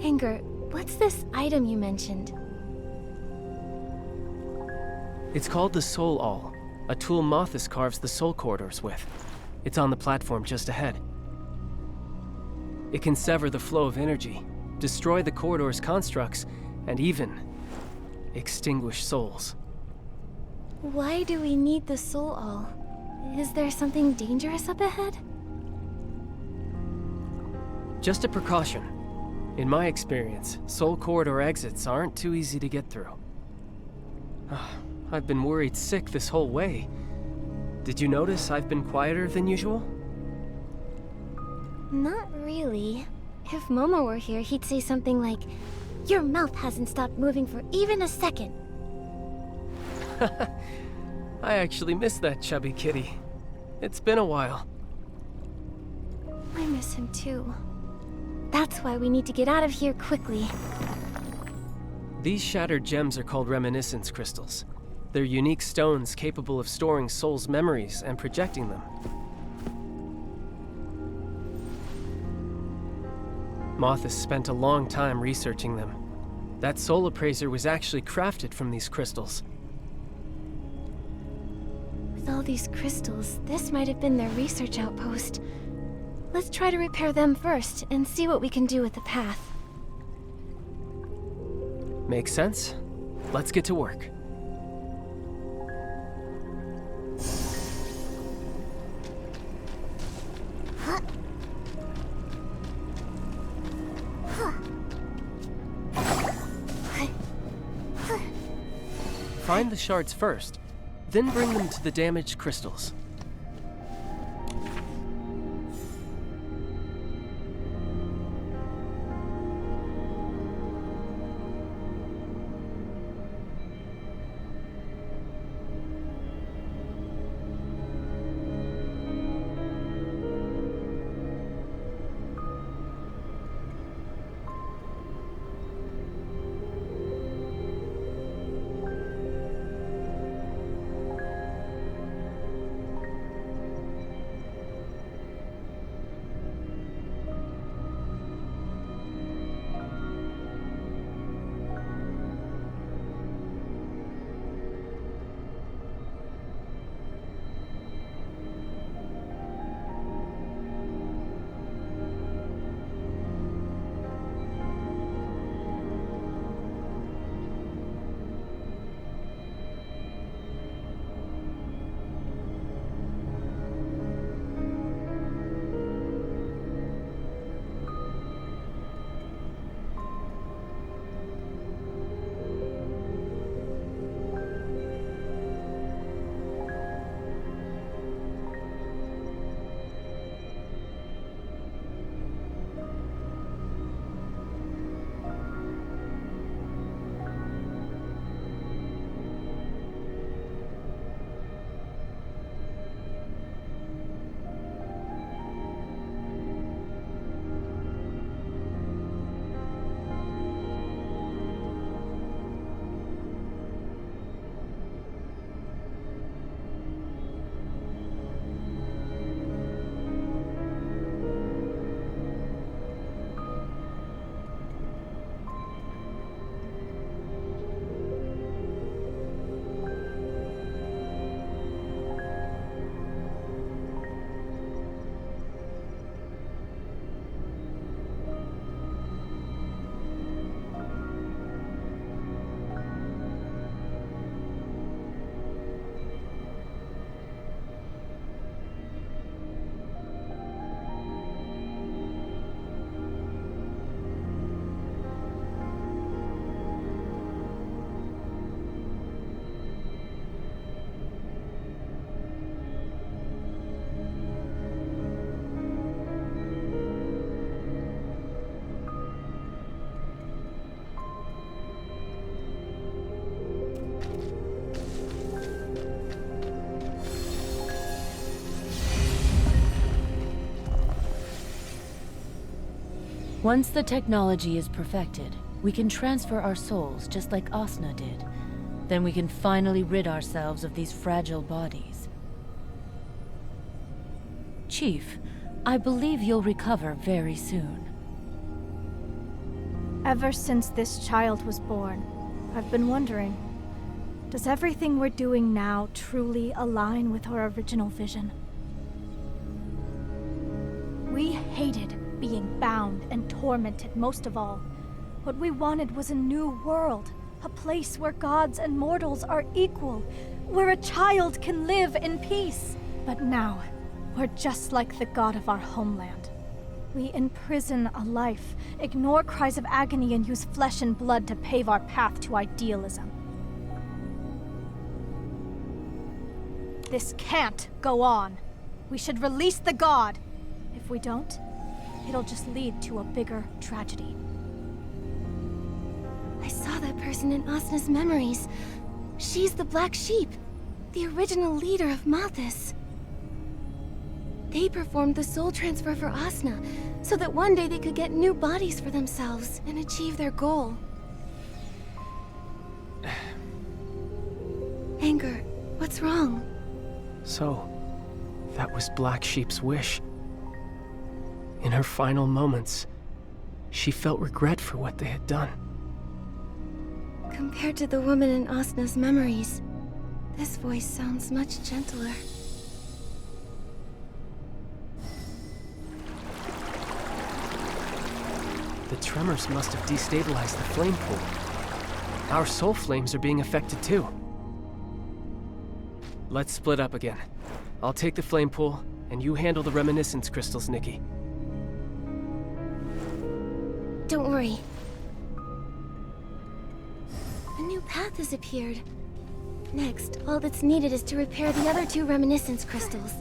Anger, what's this item you mentioned? It's called the Soul Awl, a tool Mothis carves the soul corridors with. It's on the platform just ahead. It can sever the flow of energy, destroy the corridor's constructs, and even extinguish souls. Why do we need the Soul Awl? Is there something dangerous up ahead? Just a precaution. In my experience, soul corridor exits aren't too easy to get through. I've been worried sick this whole way. Did you notice I've been quieter than usual? Not really. If Momo were here, he'd say something like, "Your mouth hasn't stopped moving for even a second." I actually miss that chubby kitty. It's been a while. I miss him too. That's why we need to get out of here quickly. These shattered gems are called reminiscence crystals. They're unique stones capable of storing souls' memories and projecting them. Mothis spent a long time researching them. That soul appraiser was actually crafted from these crystals. With all these crystals, this might have been their research outpost. Let's try to repair them first and see what we can do with the path. Makes sense. Let's get to work. Find the shards first, then bring them to the damaged crystals. Once the technology is perfected, we can transfer our souls just like Asna did. Then we can finally rid ourselves of these fragile bodies. Chief, I believe you'll recover very soon. Ever since this child was born, I've been wondering, does everything we're doing now truly align with our original vision? We hated being bound and tormented most of all. What we wanted was a new world, a place where gods and mortals are equal, where a child can live in peace. But now, we're just like the god of our homeland. We imprison a life, ignore cries of agony, and use flesh and blood to pave our path to idealism. This can't go on. We should release the god. If we don't, it'll just lead to a bigger tragedy. I saw that person in Asna's memories. She's the Black Sheep, the original leader of Malthus. They performed the soul transfer for Asna, so that one day they could get new bodies for themselves and achieve their goal. Anger, what's wrong? So, that was Black Sheep's wish. In her final moments, she felt regret for what they had done. Compared to the woman in Asna's memories, this voice sounds much gentler. The tremors must have destabilized the flame pool. Our soul flames are being affected too. Let's split up again. I'll take the flame pool, and you handle the reminiscence crystals, Nikki. Don't worry. A new path has appeared. Next, all that's needed is to repair the other 2 reminiscence crystals.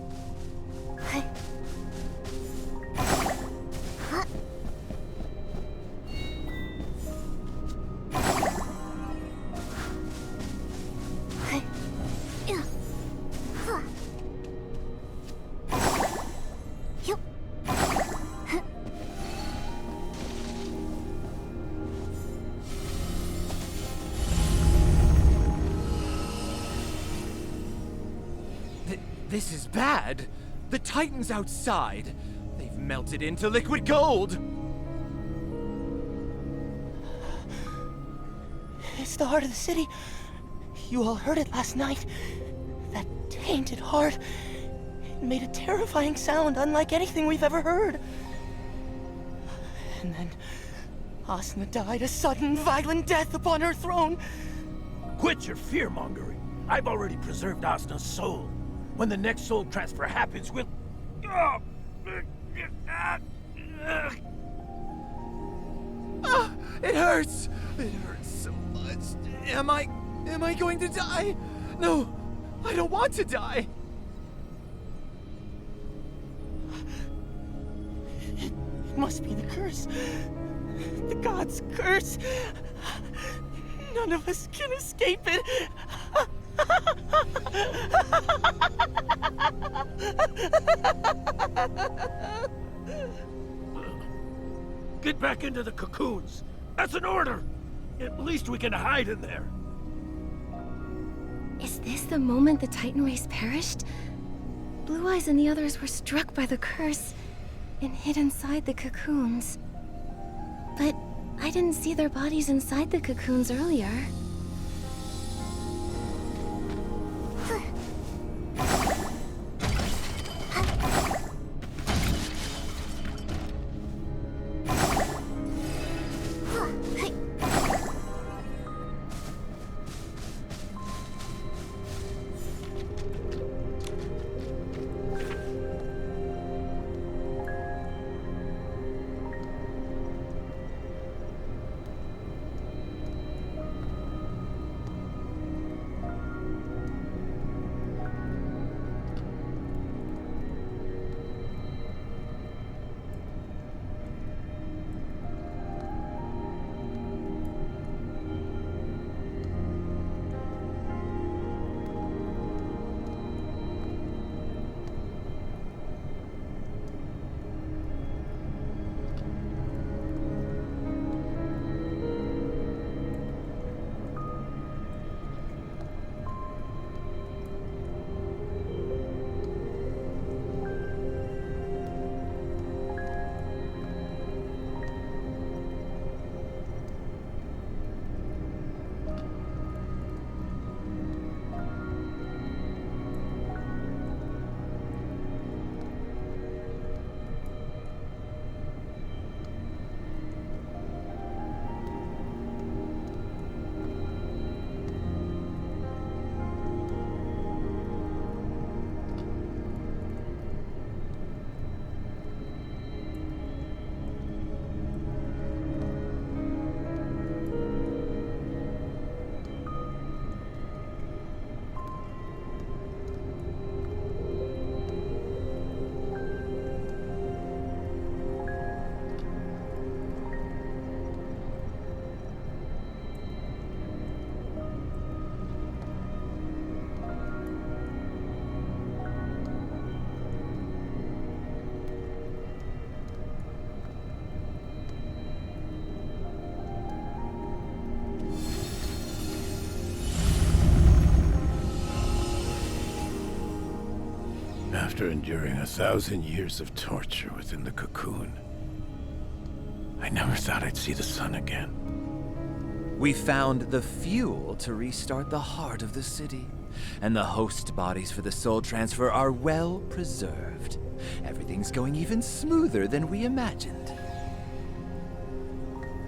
This is bad. The Titans outside. They've melted into liquid gold. It's the heart of the city. You all heard it last night. That tainted heart. It made a terrifying sound unlike anything we've ever heard. And then Asna died a sudden, violent death upon her throne. Quit your fear-mongering. I've already preserved Asna's soul. When the next soul transfer happens, we'll... It hurts! It hurts so much. Am I going to die? No, I don't want to die. It must be the curse. The god's curse. None of us can escape it. Get back into the cocoons. That's an order. At least we can hide in there. Is this the moment the Titan race perished? Blue Eyes and the others were struck by the curse and hid inside the cocoons. But I didn't see their bodies inside the cocoons earlier. After enduring 1,000 years of torture within the cocoon, I never thought I'd see the sun again. We found the fuel to restart the heart of the city, and the host bodies for the soul transfer are well preserved. Everything's going even smoother than we imagined.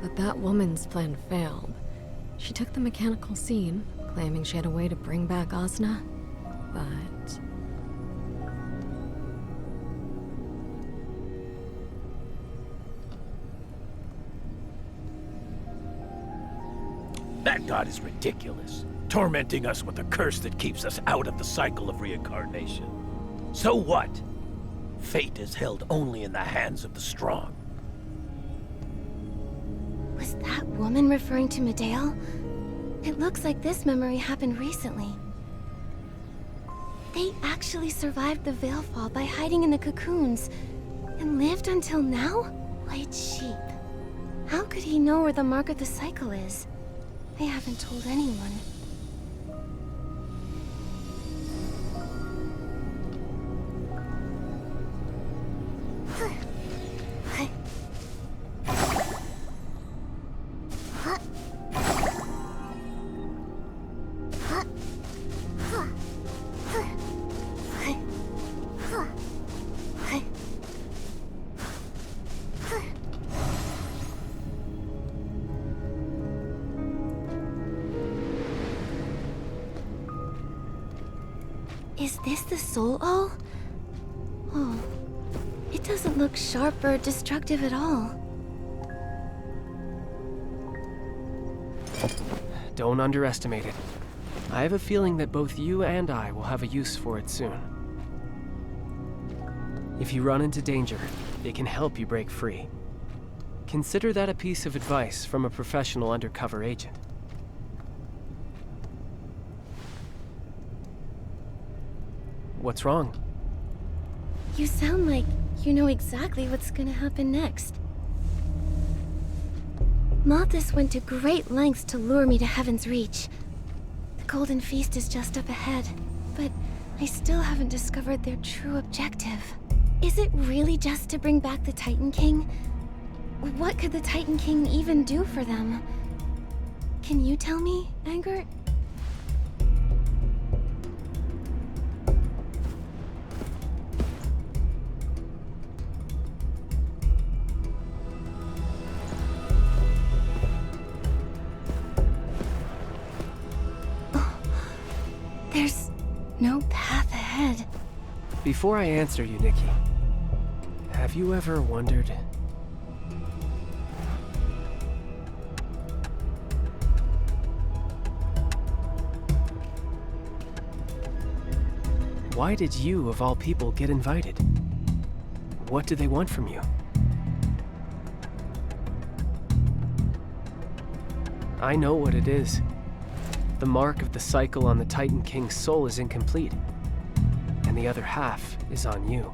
But that woman's plan failed. She took the mechanical scene, claiming she had a way to bring back Asna, but... That god is ridiculous, tormenting us with a curse that keeps us out of the cycle of reincarnation. So what? Fate is held only in the hands of the strong. Was that woman referring to Medale? It looks like this memory happened recently. They actually survived the Veilfall by hiding in the cocoons, and lived until now? White sheep. How could he know where the mark of the cycle is? They haven't told anyone. Is this the soul all? Oh, it doesn't look sharp or destructive at all. Don't underestimate it. I have a feeling that both you and I will have a use for it soon. If you run into danger, it can help you break free. Consider that a piece of advice from a professional undercover agent. What's wrong? You sound like you know exactly what's gonna happen next. Malthus went to great lengths to lure me to Heaven's Reach. The Golden Feast is just up ahead, but I still haven't discovered their true objective. Is it really just to bring back the Titan King? What could the Titan King even do for them? Can you tell me, Angert? There's no path ahead. Before I answer you, Nikki, have you ever wondered... why did you, of all people, get invited? What do they want from you? I know what it is. The mark of the cycle on the Titan King's soul is incomplete, and the other half is on you.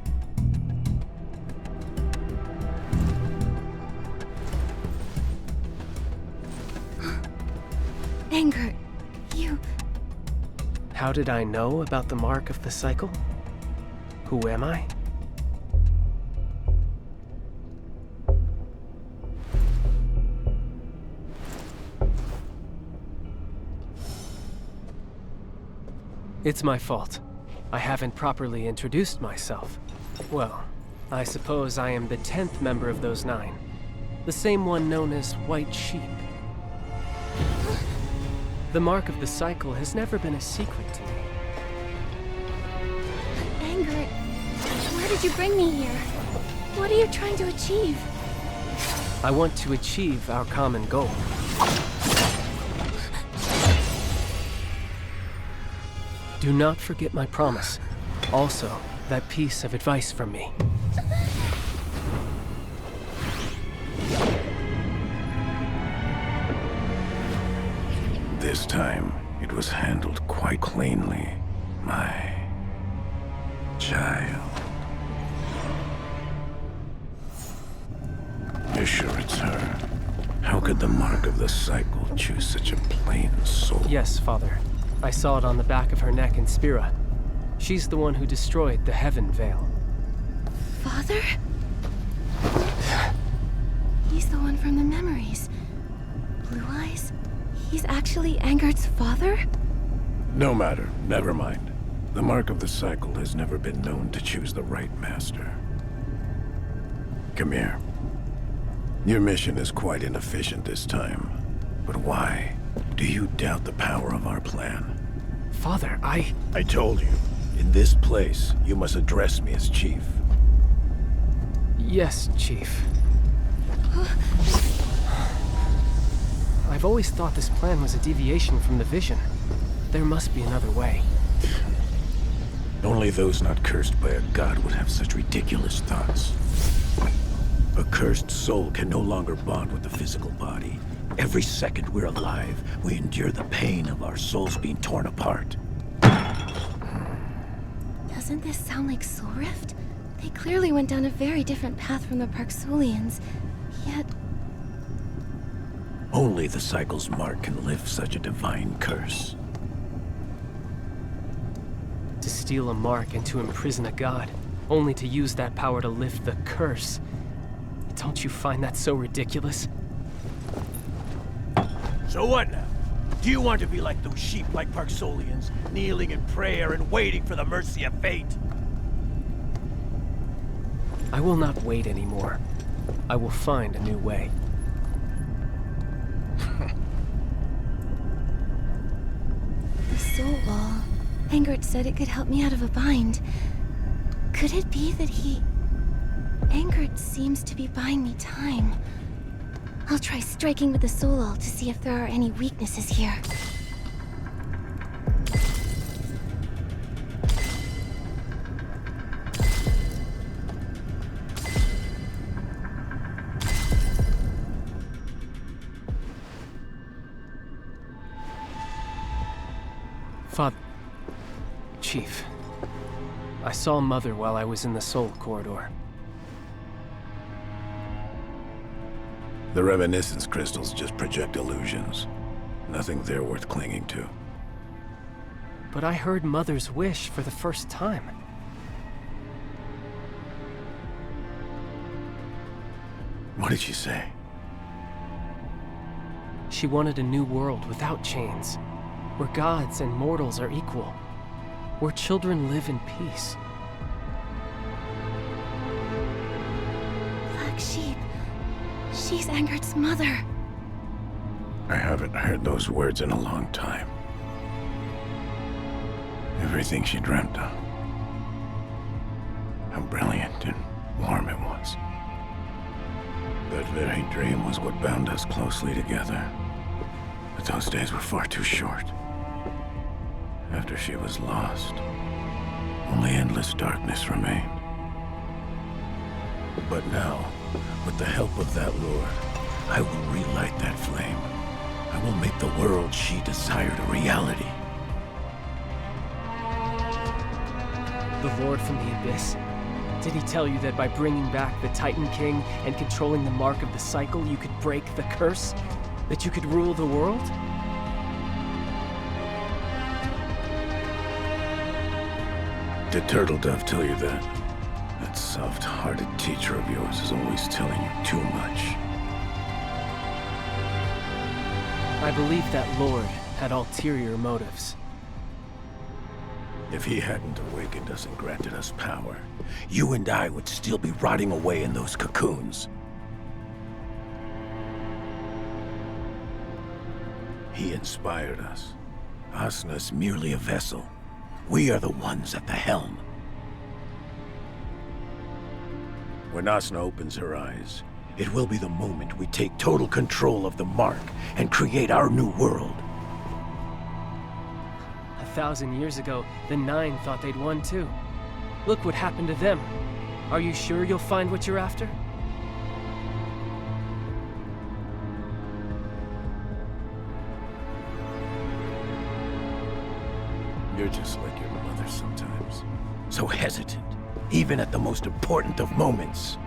Angert, you... How did I know about the mark of the cycle? Who am I? It's my fault. I haven't properly introduced myself. Well, I suppose I am the 10th member of those 9. The same one known as White Sheep. The mark of the cycle has never been a secret to me. Angert, why did you bring me here? What are you trying to achieve? I want to achieve our common goal. Do not forget my promise. Also, that piece of advice from me. This time, it was handled quite cleanly, my child. You're sure it's her? How could the mark of the cycle choose such a plain soul? Yes, Father. I saw it on the back of her neck in Spira. She's the one who destroyed the Heaven Veil. Father? He's the one from the memories. Blue eyes? He's actually Angard's father? No matter. Never mind. The Mark of the Cycle has never been known to choose the right master. Come here. Your mission is quite inefficient this time. But why? Do you doubt the power of our plan? Father, I told you. In this place, you must address me as Chief. Yes, Chief. I've always thought this plan was a deviation from the vision. There must be another way. Only those not cursed by a god would have such ridiculous thoughts. A cursed soul can no longer bond with the physical body. Every second we're alive, we endure the pain of our souls being torn apart. Doesn't this sound like Soul Rift? They clearly went down a very different path from the Parksulians, yet... Only the Cycle's mark can lift such a divine curse. To steal a mark and to imprison a god, only to use that power to lift the curse. Don't you find that so ridiculous? So what now? Do you want to be like those sheep like Parksolians, kneeling in prayer and waiting for the mercy of fate? I will not wait anymore. I will find a new way. The soul wall. Angard said it could help me out of a bind. Could it be that he... Angard seems to be buying me time. I'll try striking with the soul wall to see if there are any weaknesses here. Father... Chief. I saw Mother while I was in the Soul Corridor. The reminiscence crystals just project illusions. Nothing there worth clinging to. But I heard Mother's wish for the first time. What did she say? She wanted a new world without chains, where gods and mortals are equal, where children live in peace. Black sheep. She's Angard's mother. I haven't heard those words in a long time. Everything she dreamt of. How brilliant and warm it was. That very dream was what bound us closely together. But those days were far too short. After she was lost, only endless darkness remained. But now, with the help of that Lord, I will relight that flame. I will make the world she desired a reality. The Lord from the Abyss? Did he tell you that by bringing back the Titan King and controlling the Mark of the Cycle, you could break the curse? That you could rule the world? Did Turtle Dove tell you that? That soft-hearted teacher of yours is always telling you too much. I believe that Lord had ulterior motives. If he hadn't awakened us and granted us power, you and I would still be rotting away in those cocoons. He inspired us. Asna's merely a vessel. We are the ones at the helm. When Asna opens her eyes, it will be the moment we take total control of the Mark and create our new world. 1,000 years ago, the Nine thought they'd won too. Look what happened to them. Are you sure you'll find what you're after? You're just like your mother sometimes. So hesitant, even at the most important of moments.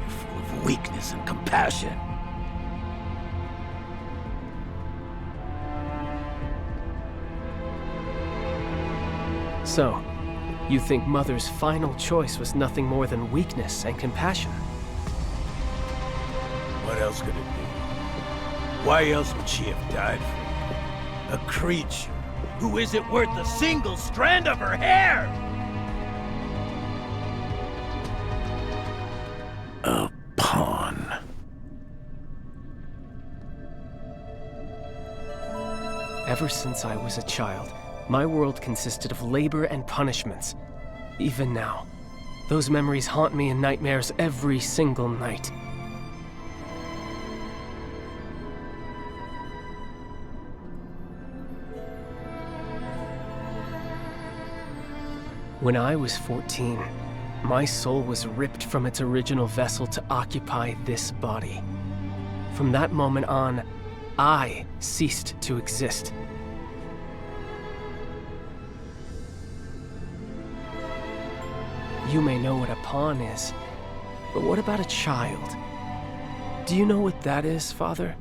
You're full of weakness and compassion. So, You think Mother's final choice was nothing more than weakness and compassion. What else could it be? Why else would she have died for? A creature who isn't worth a single strand of her hair! A pawn. Ever since I was a child, my world consisted of labor and punishments. Even now, those memories haunt me in nightmares every single night. When I was 14, my soul was ripped from its original vessel to occupy this body. From that moment on, I ceased to exist. You may know what a pawn is, but what about a child? Do you know what that is, Father?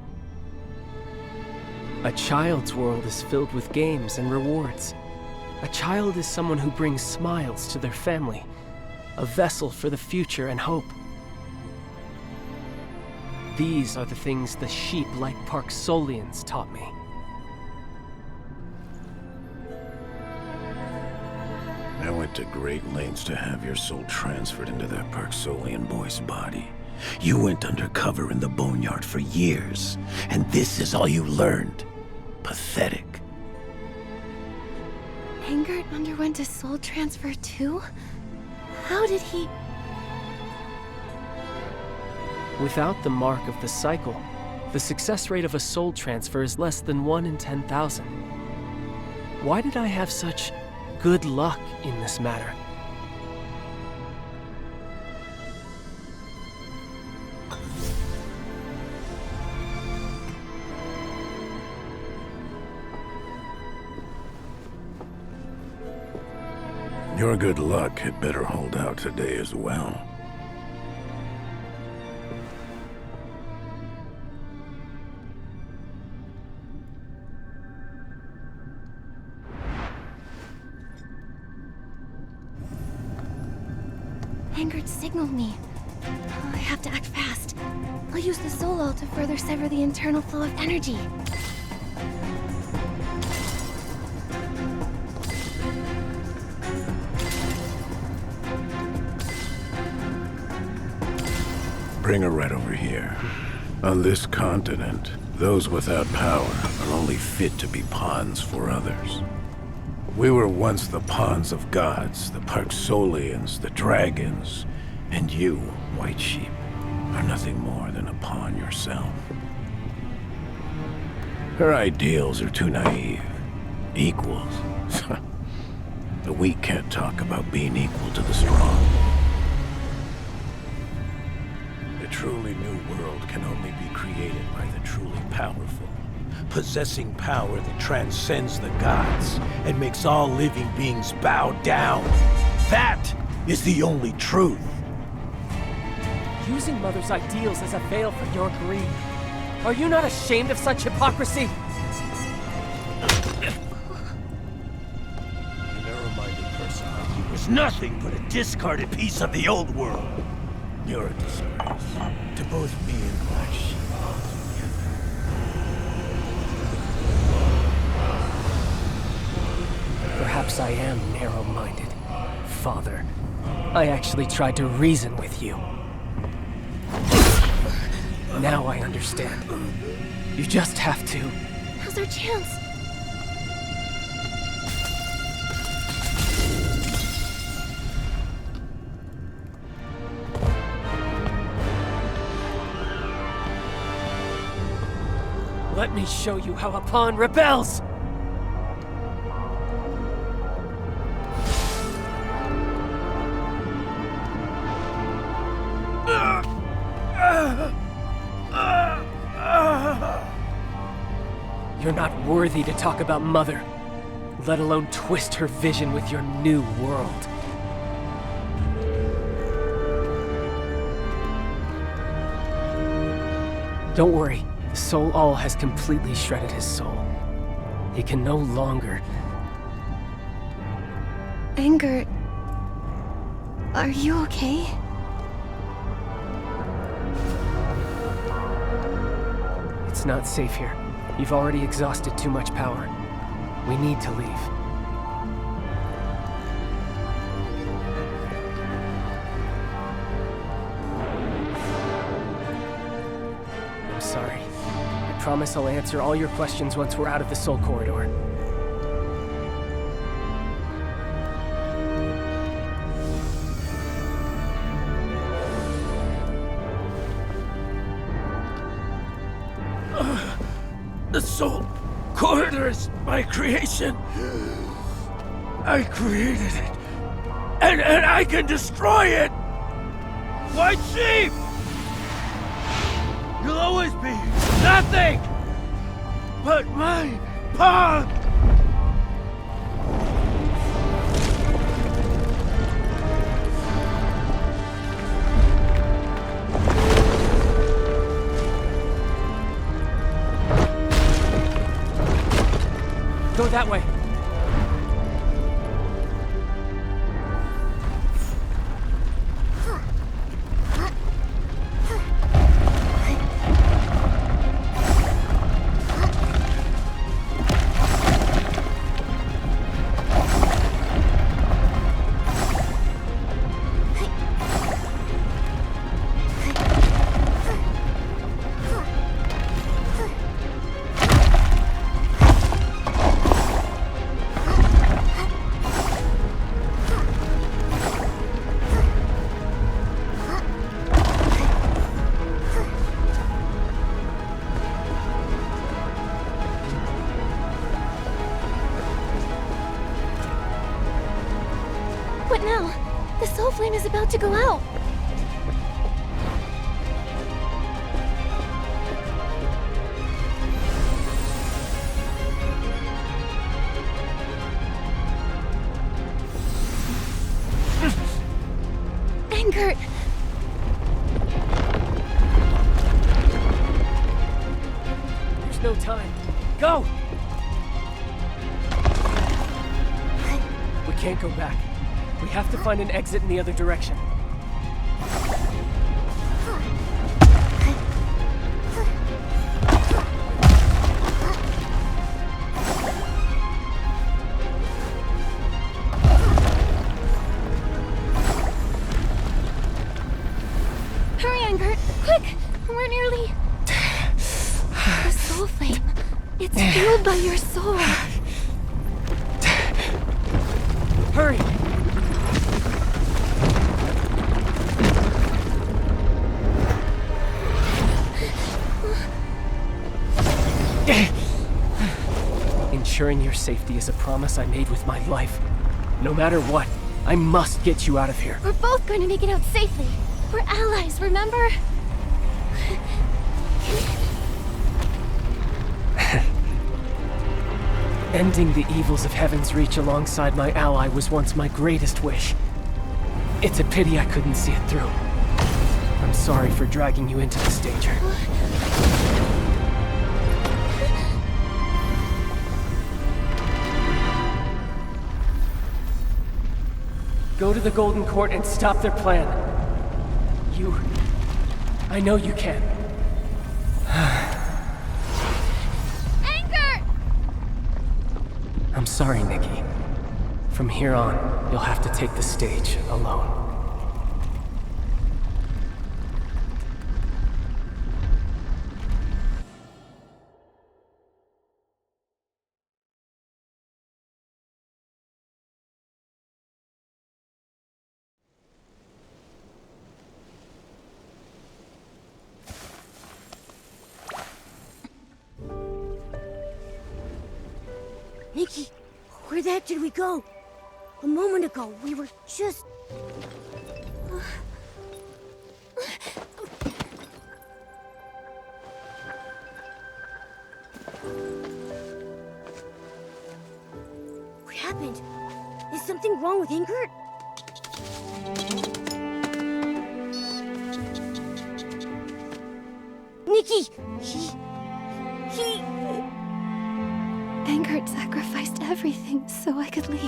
A child's world is filled with games and rewards. A child is someone who brings smiles to their family, a vessel for the future and hope. These are the things the sheep like Parksolians taught me. I went to great lengths to have your soul transferred into that Parksolian boy's body. You went undercover in the boneyard for years, and this is all you learned. Pathetic. Angert underwent a soul transfer too? How did he... Without the mark of the cycle, the success rate of a soul transfer is less than 1 in 10,000. Why did I have such good luck in this matter? Your good luck had better hold out today as well. Angert signaled me. Oh, I have to act fast. I'll use the soul all to further sever the internal flow of energy. Bring her right over here. On this continent, those without power are only fit to be pawns for others. We were once the pawns of gods, the Parksolians, the dragons, and you, White Sheep, are nothing more than a pawn yourself. Her ideals are too naive. Equals. The weak can't talk about being equal to the strong. A truly new world can only be created by the truly powerful, possessing power that transcends the gods and makes all living beings bow down. That is the only truth. Using Mother's ideals as a veil for your greed. Are you not ashamed of such hypocrisy? A narrow-minded person like you is nothing but a discarded piece of the old world. You're a disgrace to both me and Black Sheep altogether. Perhaps I am narrow-minded, Father. I actually tried to reason with you. Now I understand. You just have to... Now's our chance. Let me show you how a pawn rebels! You're not worthy to talk about Mother, let alone twist her vision with your new world. Don't worry, the Soul All has completely shredded his soul. He can no longer... Angert, Are you okay? It's not safe here. You've already exhausted too much power. We need to leave. I'm sorry. I promise I'll answer all your questions once we're out of the Soul Corridor. The Soul Corridor is my creation. I created it. And I can destroy it! White Sheep! You'll always be nothing but my pawn! Go that way. What now? The soul flame is about to go out. Angert! There's no time. Go! We can't go back. We have to find an exit in the other direction. Hurry, Angert! Quick! We're nearly... The soul flame. It's fueled by your soul. Hurry! Ensuring your safety is a promise I made with my life. No matter what, I must get you out of here. We're both going to make it out safely. We're allies, remember? Ending the evils of Heaven's Reach alongside my ally was once my greatest wish. It's a pity I couldn't see it through. I'm sorry for dragging you into this danger. Go to the Golden Court and stop their plan. I know you can. Angert! I'm sorry, Nikki. From here on, you'll have to take the stage alone. Nikki, where the heck did we go? A moment ago, we were just... What happened? Is something wrong with Angert? Nikki! He... Angert sacrificed everything so I could leave.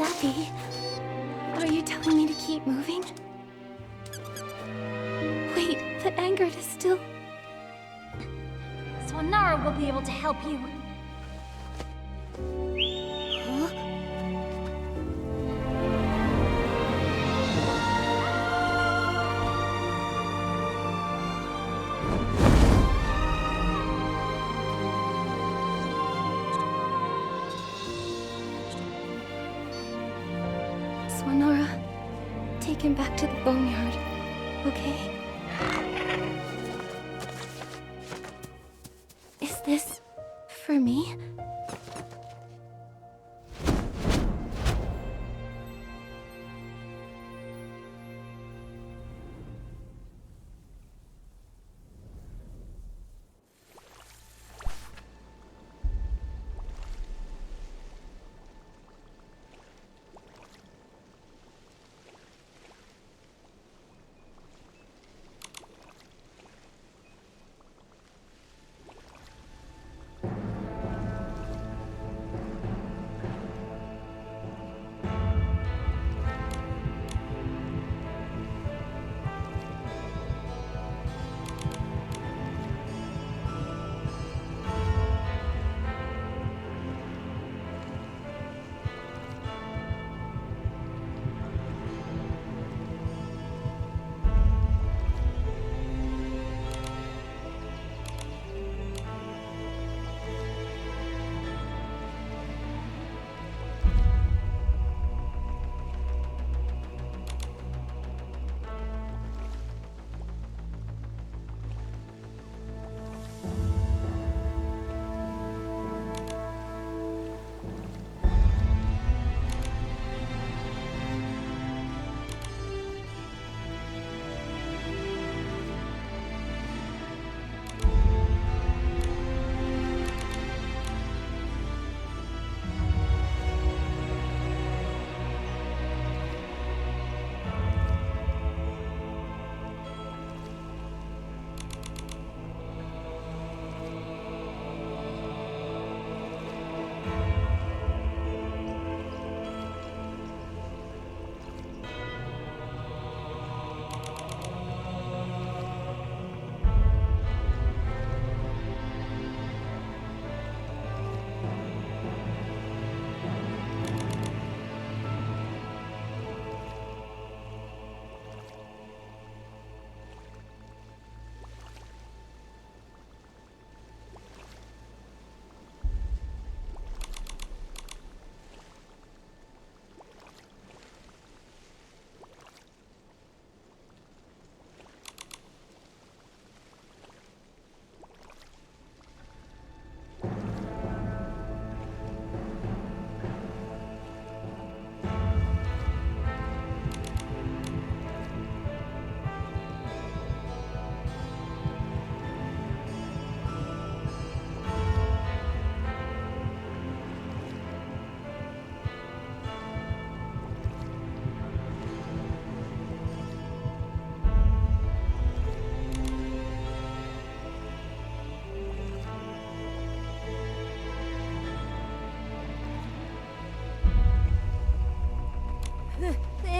Zappy, are you telling me to keep moving? Wait, that Angered is still... Swanara will be able to help you. Swanara, take him back to the boneyard, okay? Is this for me?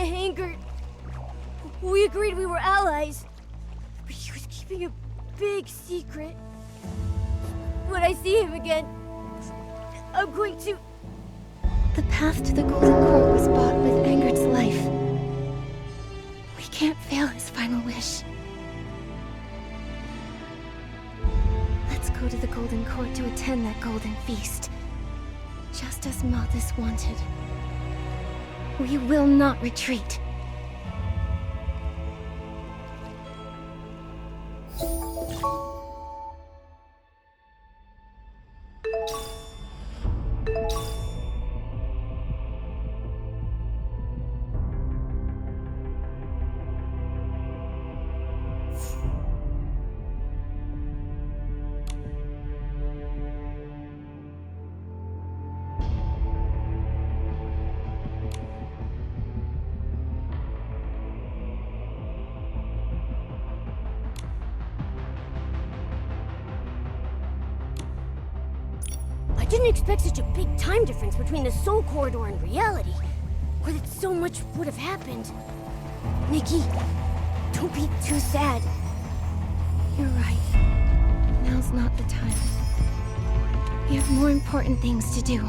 Angered. We agreed we were allies, but he was keeping a big secret. When I see him again, I'm going to... The path to the Golden Court was bought with Angered's life. We can't fail his final wish. Let's go to the Golden Court to attend that golden feast. Just as Malthus wanted. We will not retreat. I didn't expect such a big time difference between the Soul Corridor and reality. or that so much would have happened. Nikki, don't be too sad. You're right. Now's not the time. We have more important things to do.